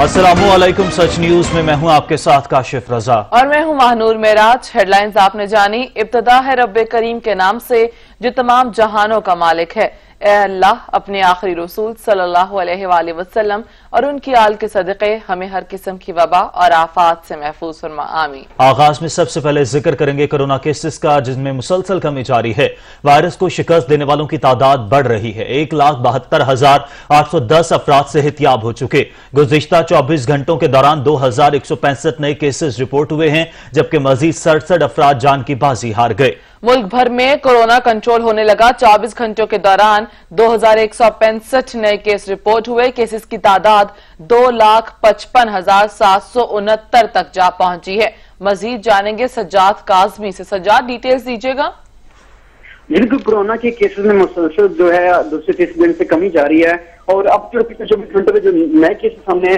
अस्सलामुअलैकुम। सच न्यूज में मैं हूं आपके साथ काशिफ रजा और मैं हूं महानूर मेराज। हेडलाइंस आपने जानी। इब्तदा है रब्बे करीम के नाम से जो तमाम जहानों का मालिक है। ए अल्लाह, अपने आखिरी रसूल सल्लल्लाहु अलैहि वसल्लम और उनकी आल के सदक़े हमें हर किस्म की वबा और आफात से महफूज फरमा, आमीन। आगाज में सबसे पहले जिक्र करेंगे कोरोना केसेस का, जिसमें मुसलसल कमी जारी है। वायरस को शिकस्त देने वालों की तादाद बढ़ रही है। 1,72,810 अफराद सेहतियाब हो चुके। गुज़िश्ता 24 घंटों के दौरान 2,165 नए केसेस रिपोर्ट हुए हैं, जबकि मजीद 67 अफराद जान की बाजी हार गए। मुल्क भर में कोरोना कंट्रोल होने लगा। 24 घंटों के दौरान 2,165 नए केस रिपोर्ट हुए। केसेस की तादाद 2,55,769 तक जा पहुंची है। मजीद जानेंगे सज्जाद काज़मी से। सज्जाद, डिटेल्स दीजिएगा। बिल्कुल, कोरोना के केसेस में मुसलसल जो है दूसरे तीसरे दिन से कमी जारी है और अब जो पिछले 24 घंटों में जो नए केसेस सामने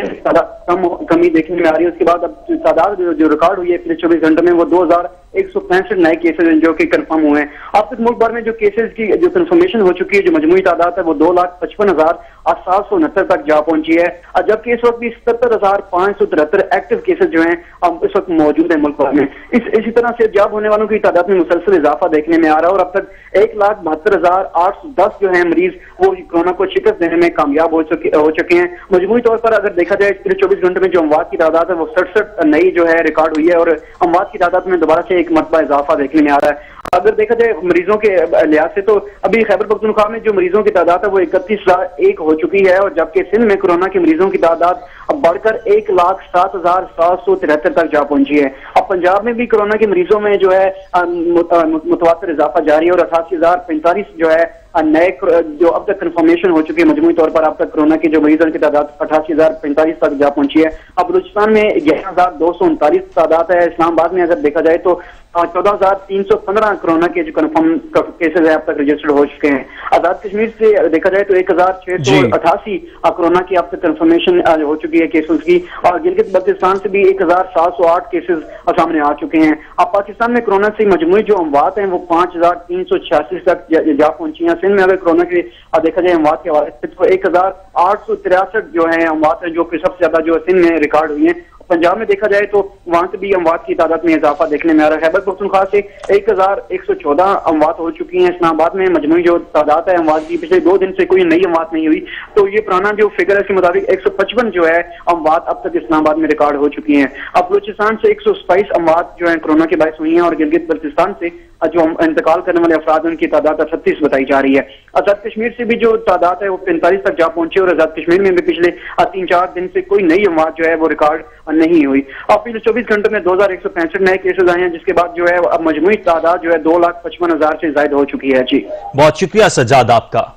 कमी देखने में आ रही है। उसके बाद अब तादाद जो रिकॉर्ड हुई है पिछले 24 घंटों में वो 2,165 नए केसेस हैं जो कि कंफर्म हुए हैं। अब तक मुल्क भर में जो केसेस की जो कंफर्मेशन हो चुकी है, जो मजमूई तादाद है वो 2,55,769 तक जा पहुंची है। जबकि इस वक्त भी 77,573 एक्टिव केसेस जो हैं इस वक्त मौजूद है मुल्क भर में। इसी तरह से जब होने वालों की तादाद में मुसलसल इजाफा देखने में आ रहा है और अब तक 1,72,810 जो है मरीज वो कोरोना को शिकस्त देने में कामयाब हो चुके हैं। मजमूई तौर पर अगर देखा जाए पिछले 24 घंटे में जो अमवात की तादाद है वो 67 नई जो है रिकॉर्ड हुई है और अमवात की तादाद में दोबारा से एक मरतबा इजाफा देखने में आ रहा है। अगर देखा जाए मरीजों के लिहाज से तो अभी खैबर पख्तूनख्वा में जो मरीजों की तादाद है वो 31,001 हो चुकी है और जबकि सिंध में कोरोना के मरीजों की तादाद अब बढ़कर 1,07,773 तक जा पहुंची है। अब पंजाब में भी कोरोना के मरीजों में जो है मुतवातिर इजाफा जारी है और 88,045 जो है नए जो अब तक कंफर्मेशन हो चुकी है। मजमूई तौर पर अब तक कोरोना के जो मरीजों की तादाद 88,045 तक जा पहुंची है। अब बलूचिस्तान में 11,239 तादाद है। इस्लामाबाद में अगर देखा जाए तो 14,315 कोरोना के जो कंफर्म केसेज है अब तक रजिस्टर्ड हो चुके हैं। आजाद कश्मीर से देखा जाए तो 1,688 कोरोना की अब तक कंफर्मेशन हो चुकी है केसेस की और गिलगित बल्तिस्तान से भी 1,708 केसेस सामने आ चुके हैं। अब पाकिस्तान में कोरोना से मजमूई जो अमवात हैं वो 5,386 तक जा पहुंची है। सिंध में अगर कोरोना के देखा जाए अमवात के हवाले से तो 1,863 जो है अमवात है जो कि सबसे ज्यादा जो सिंध में रिकॉर्ड हुई है। पंजाब में देखा जाए तो वहां से भी अमवात की तादाद में इजाफा देखने में आ रहा है। खैबर पख्तूनख्वा से 1,114 अमवात हो चुकी हैं। इस्लामाबाद में मजमूई जो तादाद है अमवात की पिछले 2 दिन से कोई नई अमवात नहीं हुई, तो ये पुराना जो फिगर है इसके मुताबिक 155 जो है अमवात अब तक इस्लामाबाद में रिकॉर्ड हो चुकी हैं। अब बलूचिस्तान से 127 अमवात जो है कोरोना के बायस हुई हैं और गिलगित बल्तिस्तान से जो इंतकाल करने वाले अफराद उनकी तादाद 38 बताई जा रही है। आजाद कश्मीर से भी जो तादाद है वो 45 तक जा पहुंचे और आजाद कश्मीर में भी पिछले 3-4 दिन से कोई नई अमवात जो है वो रिकॉर्ड नहीं हुई। अब पिछले 24 घंटों में 2,165 नए केसेस आए हैं, जिसके बाद जो है अब मजमूई तादाद जो है 2,55,000 से ज्यादा हो चुकी है। जी बहुत शुक्रिया सज्जाद आपका।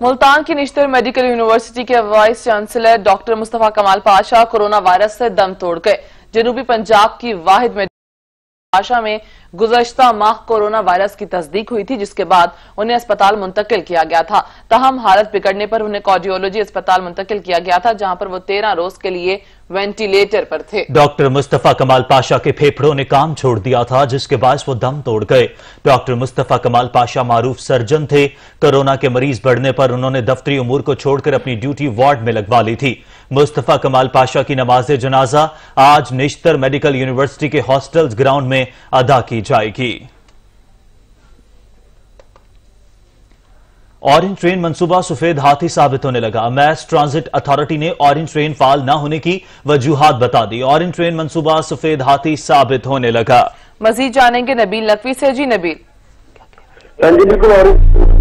मुल्तान की निश्तर मेडिकल यूनिवर्सिटी के वाइस चांसलर डॉक्टर मुस्तफा कमाल पाशा कोरोना वायरस से दम तोड़ गए। जनूबी पंजाब की वाहिद पाशा में गुज़श्ता माह कोरोना वायरस की तस्दीक हुई थी, जिसके बाद उन्हें अस्पताल मुंतकिल किया गया था। ताहम हालत बिगड़ने पर उन्हें कार्डियोलॉजी अस्पताल मुंतकिल किया गया था, जहां पर वो 13 रोज के लिए वेंटिलेटर पर थे। डॉक्टर मुस्तफा कमाल पाशा के फेफड़ों ने काम छोड़ दिया था, जिसके बाद वो दम तोड़ गए। डॉक्टर मुस्तफा कमाल पाशा मारूफ सर्जन थे। कोरोना के मरीज बढ़ने पर उन्होंने दफ्तरी उमूर को छोड़कर अपनी ड्यूटी वार्ड में लगवा ली थी। मुस्तफा कमाल पाशा की नमाज जनाजा आज निश्तर मेडिकल यूनिवर्सिटी के हॉस्टल्स ग्राउंड में अदा की जाएगी। ऑरेंज ट्रेन मंसूबा सफेद हाथी साबित होने लगा। मैस ट्रांजिट अथॉरिटी ने ऑरेंज ट्रेन फाल न होने की वजूहात बता दी। ऑरेंज ट्रेन मंसूबा सफेद हाथी साबित होने लगा। मजीद जानेंगे नबील नकवी से। जी नबील। जी बिल्कुल,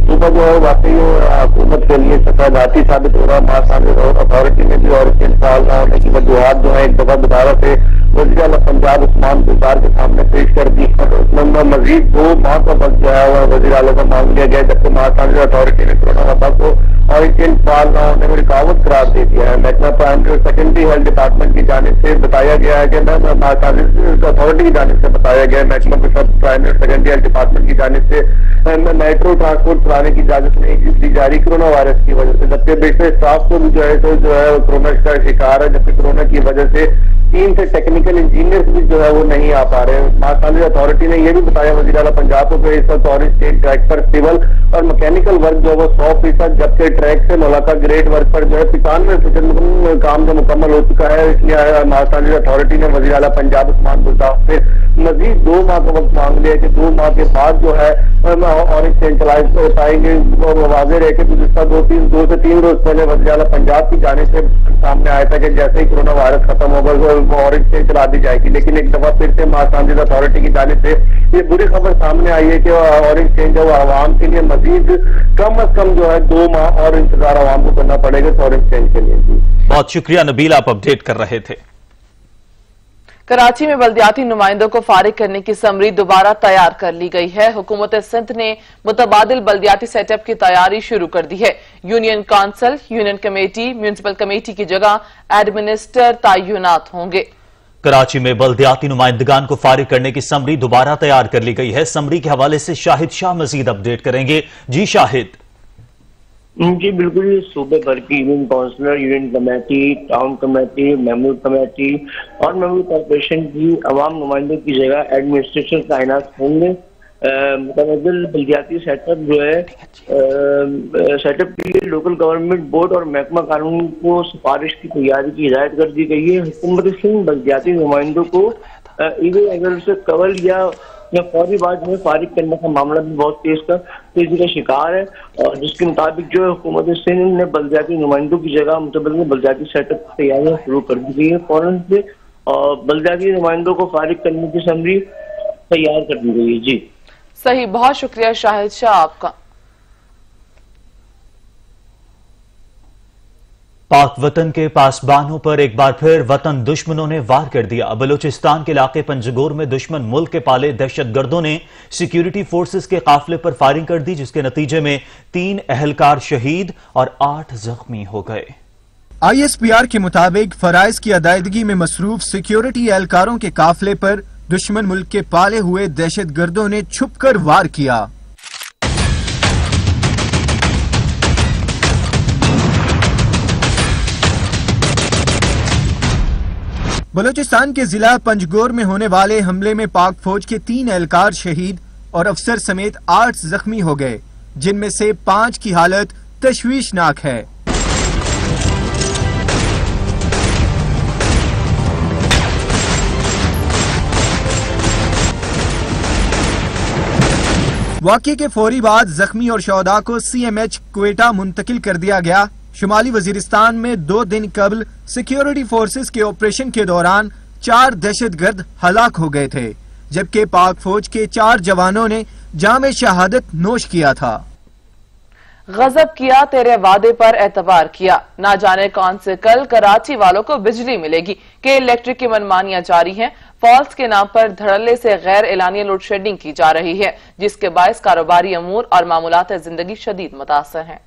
सुबह जो है वाकई हुकूमत के लिए सफेद हाथी साबित हो रहा है। अथॉरिटी ने भी ऑरेंज ट्रेन फाल न होने की वजूहात जो है एक दफा दोबारा से वज़ीर आला पंजाब उस्मान बुखार के सामने पेश कर दी और उसमें मजीद 2 माह का वक्त जो है वह वज़ीर आला का मांग लिया गया, जबकि महासागर अथॉरिटी ने कोरोना वबा को ऑरेंज ट्रेन फाल न होने में रुकावट करार दे दिया है। महकमा प्राइमरी और सेकेंडरी हेल्थ डिपार्टमेंट की जानिब से बताया गया है कि महासागर अथॉरिटी की जानिब से बताया गया है महकमा प्राइमरी और सेकेंडरी हेल्थ डिपार्टमेंट की जानिब से मेट्रो ट्रांसपोर्ट चलाने की इजाजत नहीं दी जा रही कोरोना वायरस की वजह से, जबकि बेशतर स्टाफ को भी जो है कोरोना का शिकार है, जबकि कोरोना की वजह से टीम से टेक्निकल इंजीनियर्स भी जो है वो नहीं आ पा रहे हैं। मास ट्रांजिट अथॉरिटी ने ये भी बताया वज़ीर आला पंजाब को कि इस वक्त ऑरेंज स्टेट ट्रैक पर सिविल और मैकेनिकल वर्क जो है वो 100%, जबकि ट्रैक से मुलाका ग्रेड वर्क पर जो है 95% काम जो मुकम्मल हो चुका है। इसलिए मास ट्रांजिट अथॉरिटी ने वज़ीर आला पंजाब उस्मान गुलताफ से मजीद 2 माह का वक्त मांग लिया कि 2 माह के बाद जो है ऑरेंज स्टेट चलाइज हो पाएंगे। वो वाजे रहे कि गुज़िश्ता 2 से 3 रोज पहले वज़ीर आला पंजाब की जाने से सामने आया था कि जैसे ही कोरोना वायरस खत्म होगा वो ऑरेंज स्टेट चला दी जाएगी, लेकिन एक दफा फिर से मास ट्रांजिट अथॉरिटी की जाने से ये बुरी खबर सामने आई है कि ऑरेंज स्टेट जो आवाम के लिए मजीद कम अज कम जो है 2 माह और इंतजार आवाम को करना पड़ेगा ऑरेंज स्टेट के लिए। बहुत शुक्रिया नबील, आप अपडेट कर रहे थे। कराची में बल्दियाती नुमाइंदों को फारिग करने की समरी दोबारा तैयार कर ली गई है। हुकूमत सिंध ने मुतबादिल बल्दियाती सेटअप की तैयारी शुरू कर दी है। Union council, union committee, municipal committee की जगह एडमिनिस्टर तैनात होंगे। कराची में बल्दियाती नुमाइंदगान को फारिग करने की समरी दोबारा तैयार कर ली गई है। समरी के हवाले से शाहिद शाह मजीद अपडेट करेंगे। जी शाहिद। जी बिल्कुल, सूबे भर की union councillor, union committee, town committee, मेमोर कमेटी और मेमोर कॉर्पोरेशन की अवाम नुमाइंदों की जगह एडमिनिस्ट्रेशन तैनात होंगे। मुतबादिल बल्दियाती सेटअप जो है सेटअप के लिए लोकल गवर्नमेंट बोर्ड और महकमा कानून को सिफारिश की तैयारी की हिदायत कर दी गई है। हुकूमत सिंध बल्दियाती नुमाइंदों को अगर से कवल या फौरी बाद में फारिग करने का मामला भी बहुत तेजी का शिकार है, और जिसके मुताबिक जो है हुकूमत सिंध ने बल्दियाती नुमाइंदों की जगह मुतबादिल बल्दियाती सेटअप की तैयारियां शुरू कर दी गई है फौरन से, और बल्दियाती नुमाइंदों को फारिग करने की समरी तैयार कर दी गई है। जी सही, बहुत शुक्रिया शाहिद शाह आपका। पाक वतन के पासबानों पर एक बार फिर वतन दुश्मनों ने वार कर दिया। बलूचिस्तान के इलाके पंजगोर में दुश्मन मुल्क के पाले दहशतगर्दों ने सिक्योरिटी फोर्सेस के काफिले पर फायरिंग कर दी, जिसके नतीजे में 3 अहलकार शहीद और 8 जख्मी हो गए। ISPR के मुताबिक फराइज की अदायगी में मसरूफ सिक्योरिटी एहलकारों के काफिले पर दुश्मन मुल्क के पाले हुए दहशतगर्दों ने छुपकर वार किया। बलूचिस्तान के जिला पंजगोर में होने वाले हमले में पाक फौज के 3 एहलकार शहीद और अफसर समेत 8 जख्मी हो गए, जिनमें से 5 की हालत तशवीशनाक है। वाक़ये के फौरी बाद जख्मी और शौदा को CMH क्वेटा मुंतकिल कर दिया गया। शुमाली वजीरिस्तान में 2 दिन कबल सिक्योरिटी फोर्सेस के ऑपरेशन के दौरान 4 दहशतगर्द हलाक हो गए थे, जबकि पाक फौज के 4 जवानों ने जाम शहादत नोश किया था। गजब किया, तेरे वादे पर एतबार किया, ना जाने कौन से कल कराची वालों को बिजली मिलेगी कि इलेक्ट्रिक की मनमानियां जारी हैं। फॉल्स के नाम पर धड़ल्ले से गैर एलानिया लोड शेडिंग की जा रही है, जिसके बायस कारोबारी अमूर और मामूलात जिंदगी शदीद मुतासर हैं।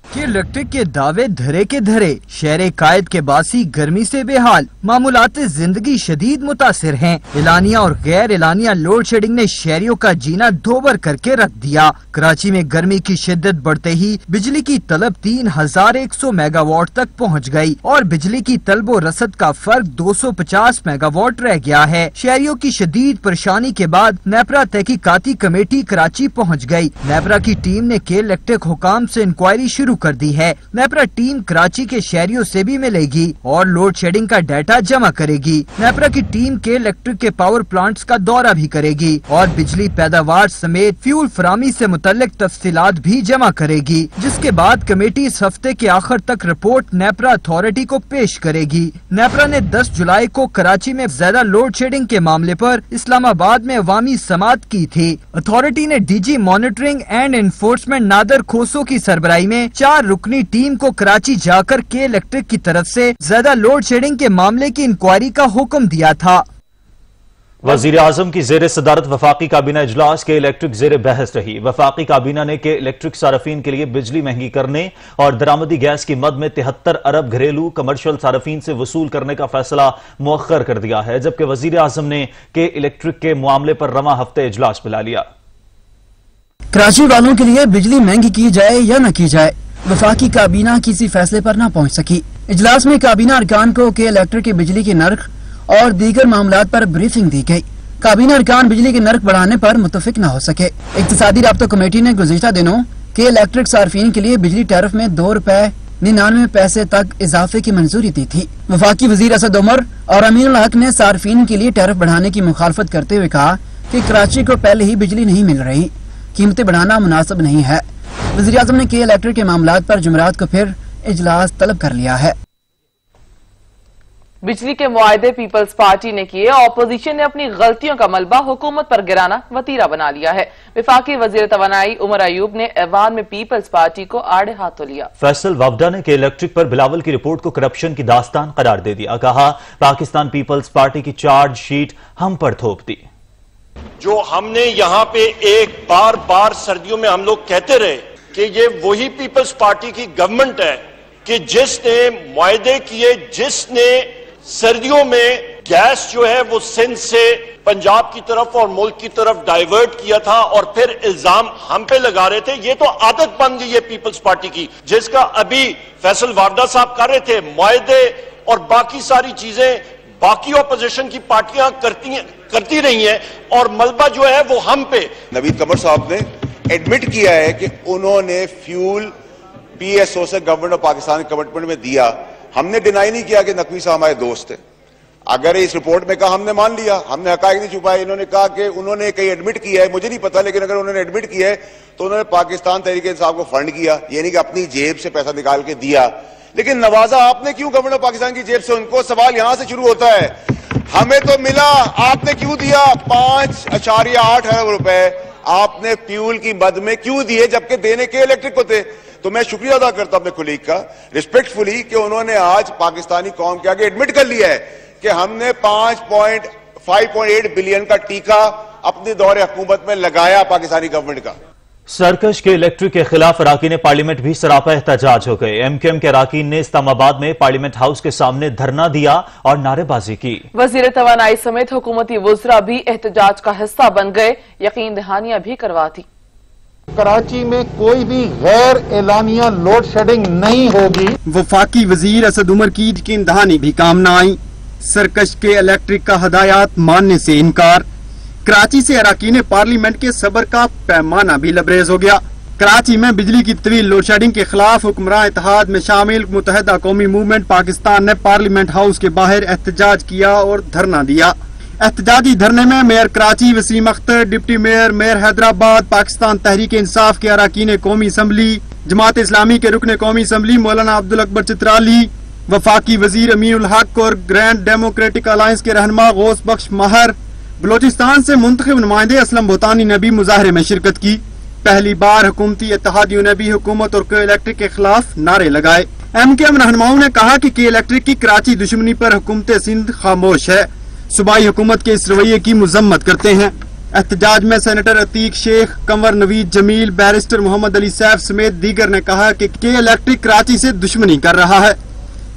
कि इलेक्ट्रिक के दावे धरे के धरे, शहर कायद के बासी गर्मी से बेहाल, मामूलात जिंदगी शदीद मुतासिर हैं। एलानिया और गैर एलानिया लोड शेडिंग ने शहरियों का जीना दोबर करके रख दिया। कराची में गर्मी की शिद्दत बढ़ते ही बिजली की तलब 3100 मेगावाट तक पहुंच गई और बिजली की तलब व रसद का फर्क 250 मेगावाट रह गया है। शहरियों की शदीद परेशानी के बाद नेपरा तहकीकाती कमेटी कराची पहुँच गयी। नेपरा की टीम ने के इलेक्ट्रिक हुकाम से इंक्वायरी शुरू कर दी है। नेपरा टीम कराची के शहरियों से भी मिलेगी और लोड शेडिंग का डाटा जमा करेगी। नेपरा की टीम के इलेक्ट्रिक के पावर प्लांट्स का दौरा भी करेगी और बिजली पैदावार समेत फ्यूल फरामी से मुतल्लिक तफसीलात भी जमा करेगी, जिसके बाद कमेटी इस हफ्ते के आखिर तक रिपोर्ट नेपरा अथॉरिटी को पेश करेगी। नेपरा ने 10 जुलाई को कराची में ज्यादा लोड शेडिंग के मामले पर इस्लामाबाद में अवामी समात की थी। अथॉरिटी ने DG monitoring and enforcement Nadir Khoso की सरबराही में 4 रुकनी टीम को कराची जाकर के इलेक्ट्रिक की तरफ से ज्यादा लोड शेडिंग के मामले की इंक्वायरी का हुक्म दिया था। वजीर आजम की जेर सदारत वफाकी काबीना इजलास के इलेक्ट्रिक जेर बहस रही। वफाकी काबीना ने के इलेक्ट्रिक सारफीन के लिए बिजली महंगी करने और दरामदी गैस की मद में 73 अरब घरेलू कमर्शियल सारफीन से वसूल करने का फैसला मुअख्खर कर दिया है, जबकि वजीर आजम ने के इलेक्ट्रिक के मामले पर रवा हफ्ते इजलास बुला लिया। कराची वालों के लिए बिजली महंगी की जाए या न की जाए, वफाकी काबीना किसी फैसले पर न पहुंच सकी। इजलास में काबीना अरकान को के इलेक्ट्रिक की बिजली की नर्ख और दीगर मामलात पर ब्रीफिंग दी गई। काबीना अरकान बिजली के नर्क बढ़ाने पर मुतफिक न हो सके। इक्तिसादी राब्ता कमेटी ने गुज़िश्ता दिनों के इलेक्ट्रिक सार्फिन के लिए बिजली टैरिफ में ₹2.99 तक इजाफे की मंजूरी दी थी। वफाकी वजीर असद उमर और अमीनुल हक ने सार्फिन के लिए टैरिफ बढ़ाने की मुखालफत करते हुए कहा कि कराची को पहले ही बिजली नहीं मिल रही, कीमतें बढ़ाना मुनासिब नहीं है। वज़ीर आज़म ने के इलेक्ट्रिक के मामलात पर जुमेरात को फिर इजलास तलब कर लिया है। बिजली के मुआहदे पीपल्स पार्टी ने किए, ऑपोजिशन ने अपनी गलतियों का मलबा हुकूमत पर गिराना वतीरा बना लिया है। वफाकी वजीर तवानाई उमर अयूब ने ऐवान में पीपल्स पार्टी को आड़े हाथों लिया। फैसल वावडा ने के इलेक्ट्रिक पर बिलावल की रिपोर्ट को करप्शन की दास्तान करार दे दिया। कहा पाकिस्तान पीपल्स पार्टी की चार्जशीट हम पर थोप दी। जो हमने यहाँ पे एक बार सर्दियों में हम लोग कहते रहे कि ये वही पीपल्स पार्टी की गवर्नमेंट है कि जिसने मुआहदे किए, जिसने सर्दियों में गैस जो है वो सिंध से पंजाब की तरफ और मुल्क की तरफ डाइवर्ट किया था और फिर इल्जाम हम पे लगा रहे थे। ये तो आदत बन गई है पीपल्स पार्टी की, जिसका अभी फैसल वावडा साहब कर रहे थे। मुआहदे और बाकी सारी चीजें बाकी ऑपोजिशन की पार्टियां करती रही हैं और मलबा जो है वो हम पे। नवीद कमर साहब ने एडमिट किया है कि उन्होंने फ्यूल PSO से गवर्नमेंट ऑफ पाकिस्तान कमिटमेंट में दिया। हमने डिनाई नहीं किया कि नकवी साहब हमारे दोस्त थे। अगर इस रिपोर्ट में कहा हमने मान लिया, हमने हकायक नहीं छुपाए। इन्होंने कहा कि उन्होंने कहीं एडमिट किया है, मुझे नहीं पता, लेकिन अगर उन्होंने एडमिट किया है तो उन्होंने पाकिस्तान तहरीक-ए-इंसाफ को फंड किया, ये नहीं कि अपनी जेब से पैसा निकाल के दिया। लेकिन नवाजा आपने क्यों गवर्नमेंट ऑफ पाकिस्तान की जेब से? उनको सवाल यहां से शुरू होता है, हमें तो मिला, आपने क्यों दिया? 5.8 अरब रुपए आपने फ्यूल की मद में क्यों दिए, जबकि देने के इलेक्ट्रिक को थे? तो मैं शुक्रिया अदा करता हूं अपने कुलीग का रिस्पेक्टफुली कि उन्होंने आज पाकिस्तानी कौम के आगे एडमिट कर लिया है कि हमने 5.8 बिलियन का टीका अपने दौरे हुकूमत में लगाया पाकिस्तानी गवर्नमेंट का। सरकश के इलेक्ट्रिक के खिलाफ अराकीन पार्लियामेंट भी सरापा एहतजाज हो गए। MKM के अराकीन ने इस्लामाबाद में पार्लियामेंट हाउस के सामने धरना दिया और नारेबाजी की। वजीर तवानाई समेत हुकूमती वुज़रा भी एहतजाज का हिस्सा बन गए, यकीन दहानियां भी करवा दी। कराची में कोई भी गैर एलानिया लोड शेडिंग नहीं होगी। वफाकी वजीर असद उमर की यकीन दहानी भी काम न आई। सरकश के इलेक्ट्रिक का हदायत मानने से इनकार। कराची से अराकीन पार्लियामेंट के सब्र का पैमाना भी लबरेज हो गया। कराची में बिजली की तवील लोड शेडिंग के खिलाफ हुक्मरान इत्तेहाद में शामिल मुत्तहिदा कौमी मूवमेंट पाकिस्तान ने पार्लियामेंट हाउस के बाहर एहतजाज किया और धरना दिया। एहतजाजी धरने में mayor Karachi Waseem Akhtar, deputy mayor Hyderabad, Pakistan Tehreek Insaf के अराकीन कौमी असम्बली, जमात इस्लामी के रुकन कौमी असम्बली मौलाना अब्दुल अकबर चित्राली, वफाकी वजीर अमीनुल हक और ग्रैंड डेमोक्रेटिक अलायंस के रहनुमा गौस बख्श महर, बलोचिस्तान से मुंतखब नुमाइंदे असलम भूतानी ने भी मुजाहरे में शिरकत की। पहली बार हुकूमती इत्तेहादियों ने भी हुकूमत और के इलेक्ट्रिक के खिलाफ नारे लगाए। MKM रहनुमाओं ने कहा कि के इलेक्ट्रिक की कराची दुश्मनी पर हुकूमत सिंध खामोश है, सूबाई हुकूमत के इस रवैये की मजम्मत करते हैं। एहतजाज में सेनेटर अतीक शेख, कंवर नवीद जमील, बैरिस्टर मोहम्मद अली सैफ समेत दीगर ने कहा कि के इलेक्ट्रिक कराची से दुश्मनी कर रहा है।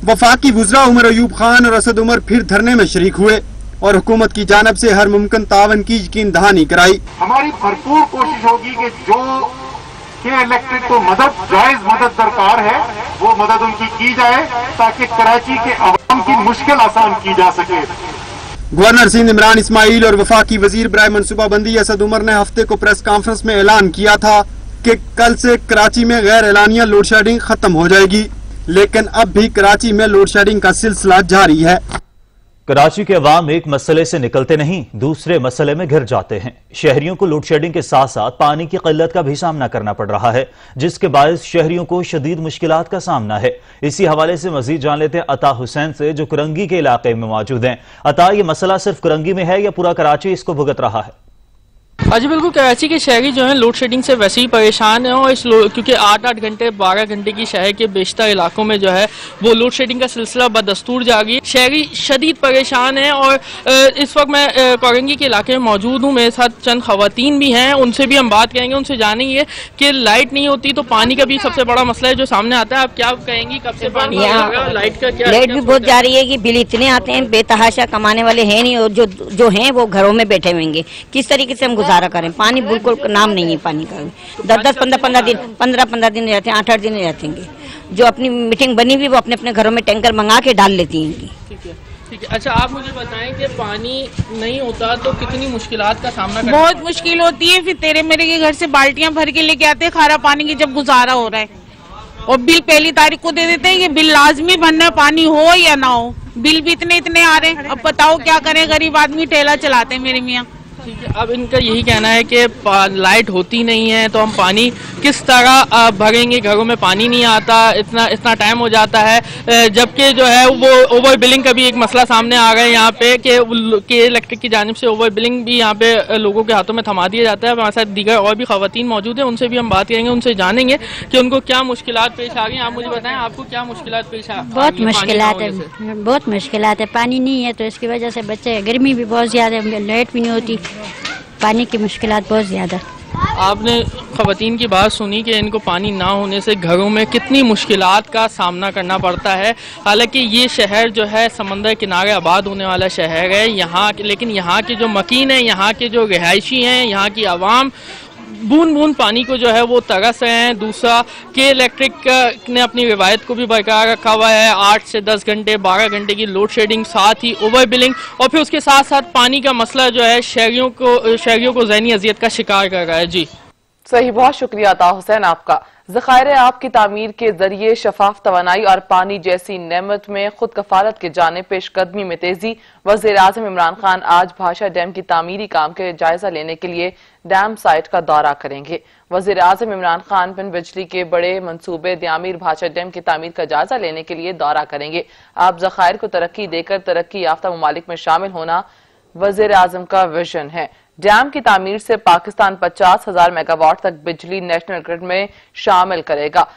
वफाकी वुज़रा उमर अयूब खान और असद उमर फिर धरने में शरीक हुए और हुकूमत की जानब से हर मुमकिन तावन की यकीन दहानी कराई। हमारी भरपूर कोशिश होगी कि जो के इलेक्ट्रिक को मदद, जायज मदद दरकार है, वो मदद उनकी की जाए ताकि कराची के अवाम की मुश्किल आसान की जा सके। गवर्नर सिंध इमरान इस्माइल और वफाकी वजीर बराए मनसूबाबंदी असद उमर ने हफ्ते को प्रेस कॉन्फ्रेंस में ऐलान किया था कि कल से कराची में गैर एलानिया लोड शेडिंग खत्म हो जाएगी, लेकिन अब भी कराची में लोड शेडिंग का सिलसिला जारी है। कराची के अवाम एक मसले से निकलते नहीं, दूसरे मसले में घिर जाते हैं। शहरियों को लोड शेडिंग के साथ साथ पानी की किल्लत का भी सामना करना पड़ रहा है, जिसके बायस शहरियों को शदीद मुश्किलात का सामना है। इसी हवाले से मजीद जान लेते हैं अता हुसैन से, जो कुरंगी के इलाके में मौजूद हैं। अता, ये मसला सिर्फ कुरंगी में है या पूरा कराची इसको भुगत रहा है? जी बिल्कुल, कराची के शहरी जो हैं लोड शेडिंग से वैसे ही परेशान हैं और क्योंकि 8-8 घंटे 12 घंटे की शहर के बेशतर इलाकों में जो है वो लोड शेडिंग का सिलसिला बदस्तूर जारी है। शहरी शदीद परेशान हैं और इस वक्त मैं कोरंगी के इलाके में मौजूद हूँ। मेरे साथ चंद खवातीन भी हैं, उनसे भी हम बात करेंगे, उनसे जानेंगे कि लाइट नहीं होती तो पानी का भी सबसे बड़ा मसला है जो सामने आता है। आप क्या कहेंगी, कब से पानी लाइट का क्या? लाइट भी बहुत जा रही है कि बिल इतने आते हैं, बेतहाशा कमाने वाले हैं नहीं और जो हैं वो घरों में बैठे होंगे। किस तरीके से हम गुजारा करें? पानी बिल्कुल नाम नहीं है पानी का। 10-10, 15-15 दिन 15-15 दिन रहते हैं, 8-8 दिन रहते हैं। जो अपनी मीटिंग बनी हुई वो अपने अपने घरों में टैंकर मंगा के डाल लेती हैं। ठीक है। अच्छा, आप मुझे बताएं कि पानी नहीं होता तो कितनी मुश्किलात का सामना करना? बहुत मुश्किल होती है। फिर तेरे मेरे के घर से बाल्टियां भर के लेके आते हैं खारा पानी की, जब गुजारा हो रहा है। और बिल पहली तारीख को दे देते हैं, ये बिल लाजमी भरना, पानी हो या ना हो। बिल भी इतने आ रहे हैं, अब बताओ क्या करें, गरीब आदमी ठेला चलाते हैं मेरे मियाँ। ठीक है, अब इनका यही कहना है कि लाइट होती नहीं है तो हम पानी किस तरह भरेंगे, घरों में पानी नहीं आता, इतना टाइम हो जाता है। जबकि जो है वो ओवर बिलिंग का भी एक मसला सामने आ गया है यहाँ पे कि इलेक्ट्रिक की जानिब से ओवर बिलिंग भी यहाँ पे लोगों के हाथों में थमा दिया जाता है। हमारे साथ दीगर और भी खवातीन मौजूद हैं, उनसे भी हम बात करेंगे, उनसे जानेंगे कि उनको क्या मुश्किलात पेश आ गई। आप मुझे बताएं, आपको क्या मुश्किलात पेश आ? बहुत मुश्किलात है, बहुत मुश्किलात है। पानी नहीं है तो इसकी वजह से बच्चे, गर्मी भी बहुत ज्यादा है, लाइट भी नहीं होती, पानी की मुश्किलात बहुत ज्यादा। आपने खवातीन की बात सुनी कि इनको पानी ना होने से घरों में कितनी मुश्किलात का सामना करना पड़ता है। हालांकि ये शहर जो है समंदर किनारे आबाद होने वाला शहर है यहाँ, लेकिन यहाँ के जो मकीन हैं, यहाँ के जो रिहायशी हैं, यहाँ की आवाम बूंद बूंद पानी को जो है वो तरस रहे हैं। दूसरा के इलेक्ट्रिक ने अपनी रिवायत को भी बरकरार रखा हुआ है, 8 से 10 घंटे 12 घंटे की लोड शेडिंग, साथ ही ओवर बिलिंग, और फिर उसके साथ साथ पानी का मसला जो है शहरियों को ज़हनी अजियत का शिकार कर रहा है। जी सही, बहुत शुक्रिया अता हुसैन आपका। ज़खायर आब की तामीर के जरिए शफाफ तवानाई और पानी जैसी नेमत में खुद कफालत के जाने पेशकदमी में तेजी। वज़ीर आज़म इमरान खान आज भाषा डैम की तामीरी काम के जायजा लेने के लिए डैम साइट का दौरा करेंगे। वज़ीर आज़म इमरान खान बिन बिजली के बड़े मंसूबे द्यामीर भाषा डैम की तामीर का जायजा लेने के लिए दौरा करेंगे। आप ज़खायर को तरक्की देकर तरक्की याफ्ता ममालिक में शामिल होना वज़ीर आज़म का विजन है। डैम की तामीर से पाकिस्तान 50,000 मेगावाट तक बिजली नेशनल ग्रिड में शामिल करेगा।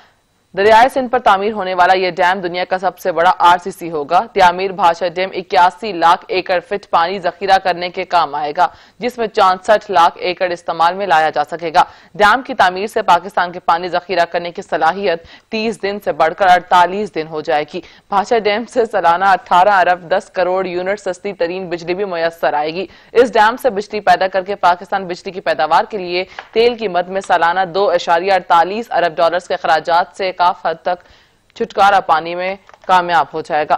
दरियाए सिंध पर तामीर होने वाला यह डैम दुनिया का सबसे बड़ा आरसीसी होगा। त्यामीर भाषा डैम 81 लाख एकड़ फीट पानी जखीरा करने के काम आएगा, जिसमें 64 लाख एकड़ इस्तेमाल में लाया जा सकेगा। डैम की तामीर से पाकिस्तान के पानी जखीरा करने की सलाहियत 30 दिन से बढ़कर 48 दिन हो जाएगी। भाषा डैम से सालाना 18 अरब 10 करोड़ यूनिट सस्ती तरीन बिजली भी मुयस्सर आएगी। इस डैम से बिजली पैदा करके पाकिस्तान बिजली की पैदावार के लिए तेल की मद में सालाना 2.48 अरब डॉलर के खराजात से काफी हद तक छुटकारा पाने में कामयाब हो जाएगा।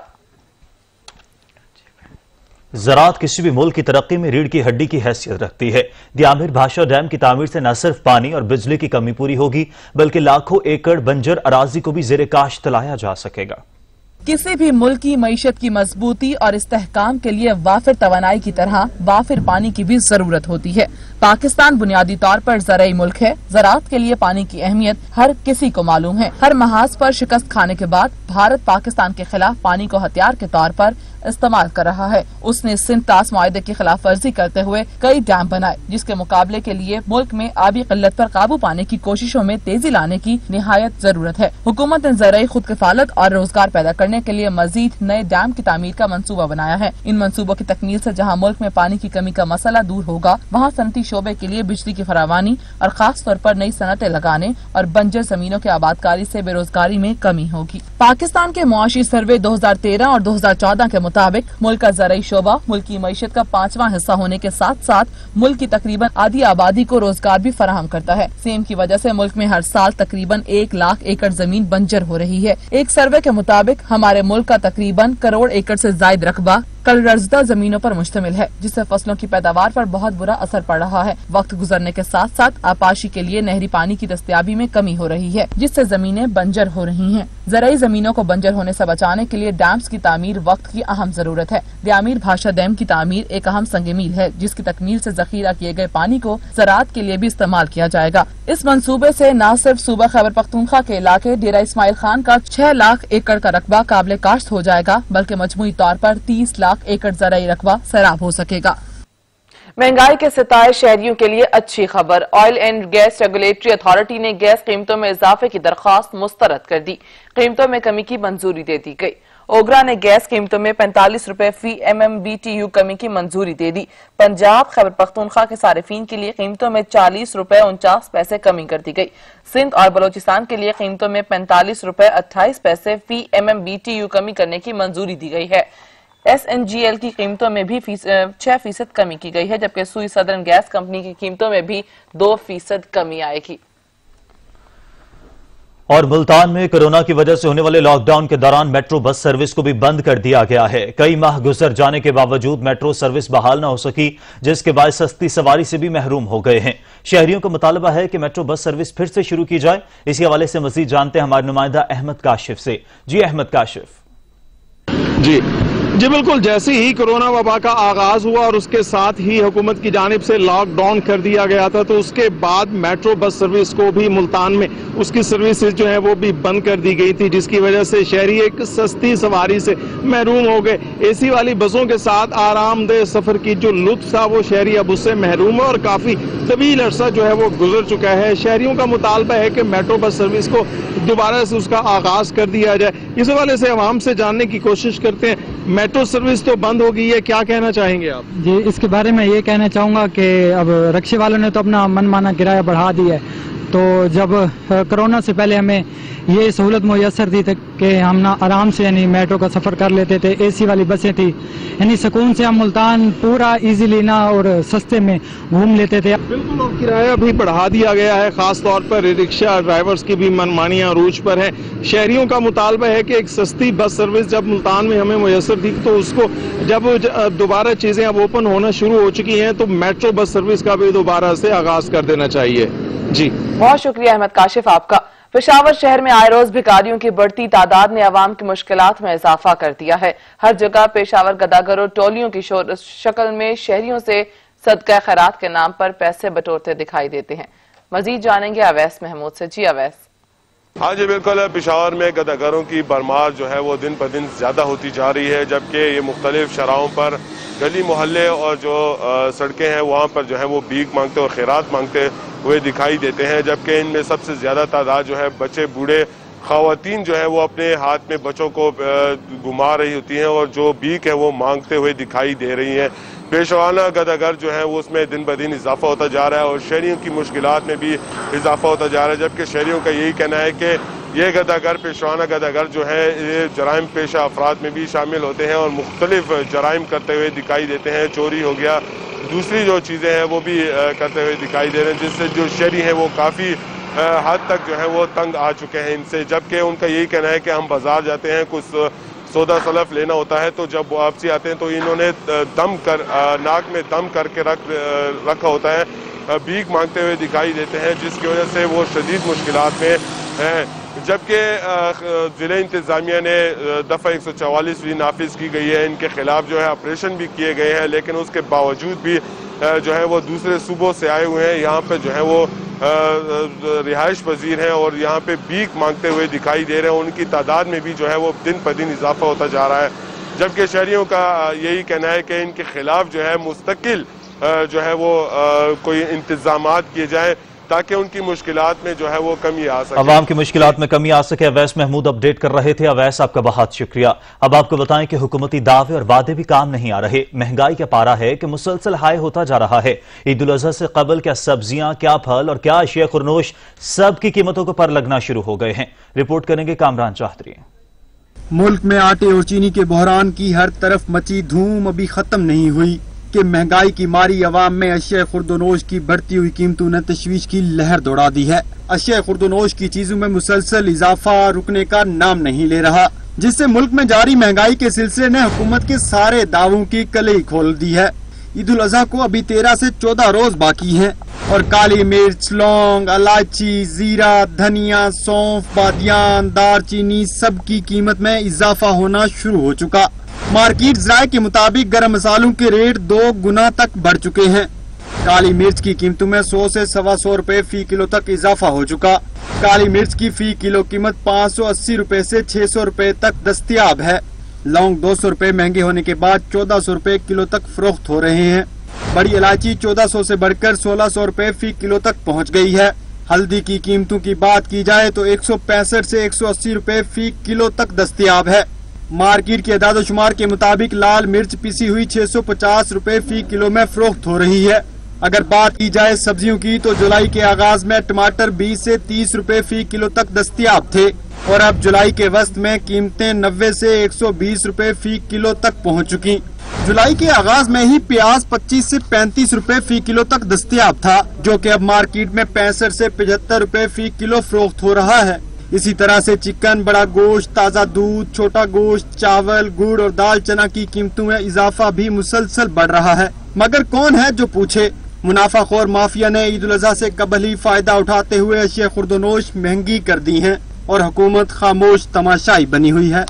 ज़राअत किसी भी मुल्क की तरक्की में रीढ़ की हड्डी की हैसियत रखती है। द्यामीर भाषा डैम की तामीर से न सिर्फ पानी और बिजली की कमी पूरी होगी, बल्कि लाखों एकड़ बंजर अराजी को भी ज़ेरे काश्त लाया जा सकेगा। किसी भी मुल्क की मईशत की मजबूती और इस्तेहकाम के लिए वाफिर तवानाई की तरह वाफिर पानी की भी जरूरत होती है। पाकिस्तान बुनियादी तौर पर ज़राई मुल्क है। ज़राअत के लिए पानी की अहमियत हर किसी को मालूम है। हर महाज पर शिकस्त खाने के बाद भारत पाकिस्तान के खिलाफ पानी को हथियार के तौर पर इस्तेमाल कर रहा है। उसने सिंध तास मुआहदे की खिलाफ वर्जी करते हुए कई डैम बनाए, जिसके मुकाबले के लिए मुल्क में आबी किल्लत पर काबू पाने की कोशिशों में तेजी लाने की निहायत जरूरत है। हुकूमत ने ज़राई खुद किफालत और रोजगार पैदा करने के लिए मजीद नए डैम की तामीर का मंसूबा बनाया है। इन मंसूबों की तकमील से जहाँ मुल्क में पानी की कमी का मसला दूर होगा, वहाँ सनती शोबे के लिए बिजली की फरावानी और खास तौर पर नई सनतें लगाने और बंजर जमीनों के आबादकारी से बेरोजगारी में कमी होगी। पाकिस्तान के मुआशी सर्वे 2013 और 2014 के मुताबिक मुल्क का ज़राई शोबा मुल्क की मईशत का 5वां हिस्सा होने के साथ साथ मुल्क की तकरीबन आधी आबादी को रोजगार भी फराहम करता है। सेम की वजह से मुल्क में हर साल तकरीबन 1 लाख एकड़ जमीन बंजर हो रही है। एक सर्वे के मुताबिक हमारे मुल्क का तकरीबन करोड़ एकड़ से जायद रकबा कर्जदा जमीनों पर मुश्तमिल है, जिससे फसलों की पैदावार पर बहुत बुरा असर पड़ रहा है। वक्त गुजरने के साथ साथ आपाशी के लिए नहरी पानी की दस्तयाबी में कमी हो रही है, जिससे जमीनें बंजर हो रही हैं। ज़राई जमीनों को बंजर होने से बचाने के लिए डैम्स की तामीर वक्त की अहम जरूरत है। द्यामीर भाषा डैम की तामीर एक अहम संग मील है, जिसकी तकमील से जखीरा किए गए पानी को ज़राअत के लिए भी इस्तेमाल किया जाएगा। इस मंसूबे से न सिर्फ सूबा खैबर पख्तूनख्वा के इलाके डेरा इस्माइल खान का 6 लाख एकड़ का रकबा काबिल काश्त हो जाएगा, बल्कि मजमूई तौर पर 30 लाख एकड़ ज़राई रकबा सैराब हो सकेगा। महंगाई के सिताए शहरियों के लिए अच्छी खबर। Oil and gas regulatory authority ने गैस कीमतों में इजाफे की दरख्वास्त मुस्तरद कर दी। कीमतों में कमी की मंजूरी दे दी गई। ओगरा ने गैस कीमतों में 45 रुपए फी MMBTU कमी की मंजूरी दे दी। पंजाब खैबर पख्तूनख्वा के सारिफीन के लिए कीमतों में 40 रुपए 49 पैसे कमी कर दी गई। सिंध और बलोचिस्तान के लिए कीमतों में 45 रुपए 28 पैसे फी MMBTU कमी करने की मंजूरी दी गई है। SNGL की कीमतों में भी 6% कमी की गई है, जबकि सुई सदर्न गैस कंपनी की कीमतों में भी 2% कमी आएगी। और मुल्तान में कोरोना की वजह से होने वाले लॉकडाउन के दौरान मेट्रो बस सर्विस को भी बंद कर दिया गया है। कई माह गुजर जाने के बावजूद मेट्रो सर्विस बहाल न हो सकी, जिसके बाद सस्ती सवारी से भी महरूम हो गए हैं। शहरियों का मुतालबा है कि मेट्रो बस सर्विस फिर से शुरू की जाए। इसी हवाले से मजीद जानते हैं हमारे नुमाइंदा अहमद काशिफ से। जी अहमद काशिफ। जी बिल्कुल, जैसे ही कोरोना वबा का आगाज हुआ और उसके साथ ही हुकूमत की जानिब से लॉकडाउन कर दिया गया था, तो उसके बाद मेट्रो बस सर्विस को भी मुल्तान में उसकी सर्विसेज जो है वो भी बंद कर दी गई थी, जिसकी वजह से शहरी एक सस्ती सवारी से महरूम हो गए। एसी वाली बसों के साथ आरामदेह सफर की जो लुत्फ था वो शहरी अब उससे महरूम है और काफी तवील अरसा जो है वो गुजर चुका है। शहरियों का मुतालबा है कि मेट्रो बस सर्विस को दोबारा से उसका आगाज कर दिया जाए। इस हवाले से आवाम से जानने की कोशिश करते हैं। मेट्रो सर्विस तो बंद हो गई है, क्या कहना चाहेंगे आप? जी, इसके बारे में ये कहना चाहूँगा कि अब रिक्शे वालों ने तो अपना मनमाना किराया बढ़ा दिया है। तो जब कोरोना से पहले हमें ये सहूलत मुयसर थी कि हम ना आराम से यानी मेट्रो का सफ़र कर लेते थे, एसी वाली बसें थी, यानी सुकून से हम मुल्तान पूरा इजीली ना और सस्ते में घूम लेते थे। बिल्कुल, और किराया भी बढ़ा दिया गया है। खास तौर पर रिक्शा ड्राइवर्स की भी मनमानियां अरूज पर है। शहरियों का मुतालबा है कि एक सस्ती बस सर्विस जब मुल्तान में हमें मुयसर थी, तो उसको जब दोबारा चीजें अब ओपन होना शुरू हो चुकी हैं, तो मेट्रो बस सर्विस का भी दोबारा से आगाज कर देना चाहिए। जी बहुत शुक्रिया अहमद काशिफ आपका। पेशावर शहर में आए रोज भिखारियों की बढ़ती तादाद ने अवाम की मुश्किलात में इजाफा कर दिया है। हर जगह पेशावर गदागरों टोलियों की शक्ल में शहरियों से सदका खैरात के नाम पर पैसे बटोरते दिखाई देते हैं। मजीद जानेंगे अवैस महमूद से। जी अवैस। हाँ जी बिल्कुल, पेशावर में गदागरों की भरमार जो है वो दिन ब दिन ज्यादा होती जा रही है, जबकि ये मुख्तलिफ शराहों पर गली मोहल्ले और जो सड़कें हैं वहाँ पर जो है वो भीख मांगते और खैरात मांगते हुए दिखाई देते हैं। जबकि इनमें सबसे ज्यादा तादाद जो है बच्चे, बूढ़े, खवातीन जो है वो अपने हाथ में बच्चों को घुमा रही होती हैं और जो भीख है वो मांगते हुए दिखाई दे रही हैं। पेशवाना गदागर जो है वो उसमें दिन ब दिन इजाफा होता जा रहा है और शहरियों की मुश्किलात में भी इजाफा होता जा रहा है। जबकि शहरियों का यही कहना है कि ये गदागर, पेशवाना गदागर जो है ये जराइम पेशा अफराद में भी शामिल होते हैं और मुख्तलिफ जराइम करते हुए दिखाई देते हैं। चोरी हो गया, दूसरी जो चीज़ें हैं वो भी करते हुए दिखाई दे रहे हैं, जिससे जो शहरी हैं वो काफ़ी हद तक जो है वो तंग आ चुके हैं इनसे। जबकि उनका यही कहना है कि हम बाजार जाते हैं, कुछ सौदा सलफ लेना होता है, तो जब वापसी आते हैं तो इन्होंने दम कर नाक में दम करके रखा होता है, भीख मांगते हुए दिखाई देते हैं, जिसकी वजह से वो शदीद मुश्किलात में हैं। जबकि ज़िले इंतज़ामिया ने दफ़ा 144 भी नाफिज की गई है, इनके खिलाफ जो है ऑपरेशन भी किए गए हैं, लेकिन उसके बावजूद भी जो है वो दूसरे सूबों से आए हुए हैं, यहाँ पे जो है वो रिहाइश पजीर हैं और यहाँ पे भीख मांगते हुए दिखाई दे रहे हैं। उनकी तादाद में भी जो है वो दिन ब दिन इजाफा होता जा रहा है। जबकि शहरियों का यही कहना है कि इनके खिलाफ जो है मुस्तकिल जो है वो कोई इंतजामात किए जाए ताकि उनकी मुश्किलात में जो है वो कमी आ सके, अवाम की मुश्किलात में कमी आ सके। अवैस महमूद अपडेट कर रहे थे। अवैस, आपका बहुत शुक्रिया। अब आपको बताएं कि हुकूमती दावे और वादे भी काम नहीं आ रहे। महंगाई का पारा है कि मुसलसल हाई होता जा रहा है। ईद उल अज़हा से कबल क्या सब्जियां, क्या फल और क्या अशिया खुरनोश, सब की कीमतों को पर लगना शुरू हो गए हैं। रिपोर्ट करेंगे कामरान चौधरी। मुल्क में आटे और चीनी के बहरान की हर तरफ मची धूम अभी खत्म नहीं हुई कि महंगाई की मारी अवाम में अशिया खुर्दोनोश की बढ़ती हुई कीमतों ने तशवीश की लहर दौड़ा दी है। अशिया खुर्दोनोश की चीजों में मुसलसल इजाफा रुकने का नाम नहीं ले रहा, जिससे मुल्क में जारी महंगाई के सिलसिले ने हुकूमत के सारे दावों की कलई खोल दी है। ईद उल अज़हा को अभी 13 से 14 रोज बाकी हैं और काली मिर्च, लौंग, इलायची, जीरा, धनिया, सौंफ, बादियान, दारचीनी सब की कीमत में इजाफा होना शुरू हो चुका। मार्केट ज़राए के मुताबिक गरम मसालों के रेट 2 गुना तक बढ़ चुके हैं। काली मिर्च की कीमतों में 100 से 125 रुपए फी किलो तक इजाफा हो चुका। काली मिर्च की फी किलो कीमत 580 रुपए से 600 रुपए तक दस्तयाब है। लौंग 200 रुपए महंगे होने के बाद 1400 रुपए किलो तक फरोख्त हो रहे हैं। बड़ी इलायची 1400 से बढ़कर 1600 रुपए फी किलो तक पहुँच गई है। हल्दी की कीमतों की बात की जाए तो 165 से 180 रुपए फी किलो तक दस्तयाब है। मार्केट के अदाद शुमार के मुताबिक लाल मिर्च पिसी हुई 650 रुपए फी किलो में फरोख्त हो रही है। अगर बात की जाए सब्जियों की तो जुलाई के आगाज में टमाटर 20 से 30 रुपए फी किलो तक दस्तयाब थे और अब जुलाई के वस्त में कीमतें 90 से 120 रुपए फी किलो तक पहुंच चुकी। जुलाई के आगाज में ही प्याज 25 से 35 रुपए फी किलो तक दस्तयाब था, जो कि अब मार्केट में 65 से 75 रुपए फी किलो फरोख्त हो रहा है। इसी तरह से चिकन, बड़ा गोश्त, ताज़ा दूध, छोटा गोश्त, चावल, गुड़ और दाल चना की कीमतों में इजाफा भी मुसलसल बढ़ रहा है। मगर कौन है जो पूछे? मुनाफाखोर माफिया ने ईद उल अजहा से कबल ही फायदा उठाते हुए अशिया खुर्दनोश महंगी कर दी हैं और हुकूमत खामोश तमाशाई बनी हुई है।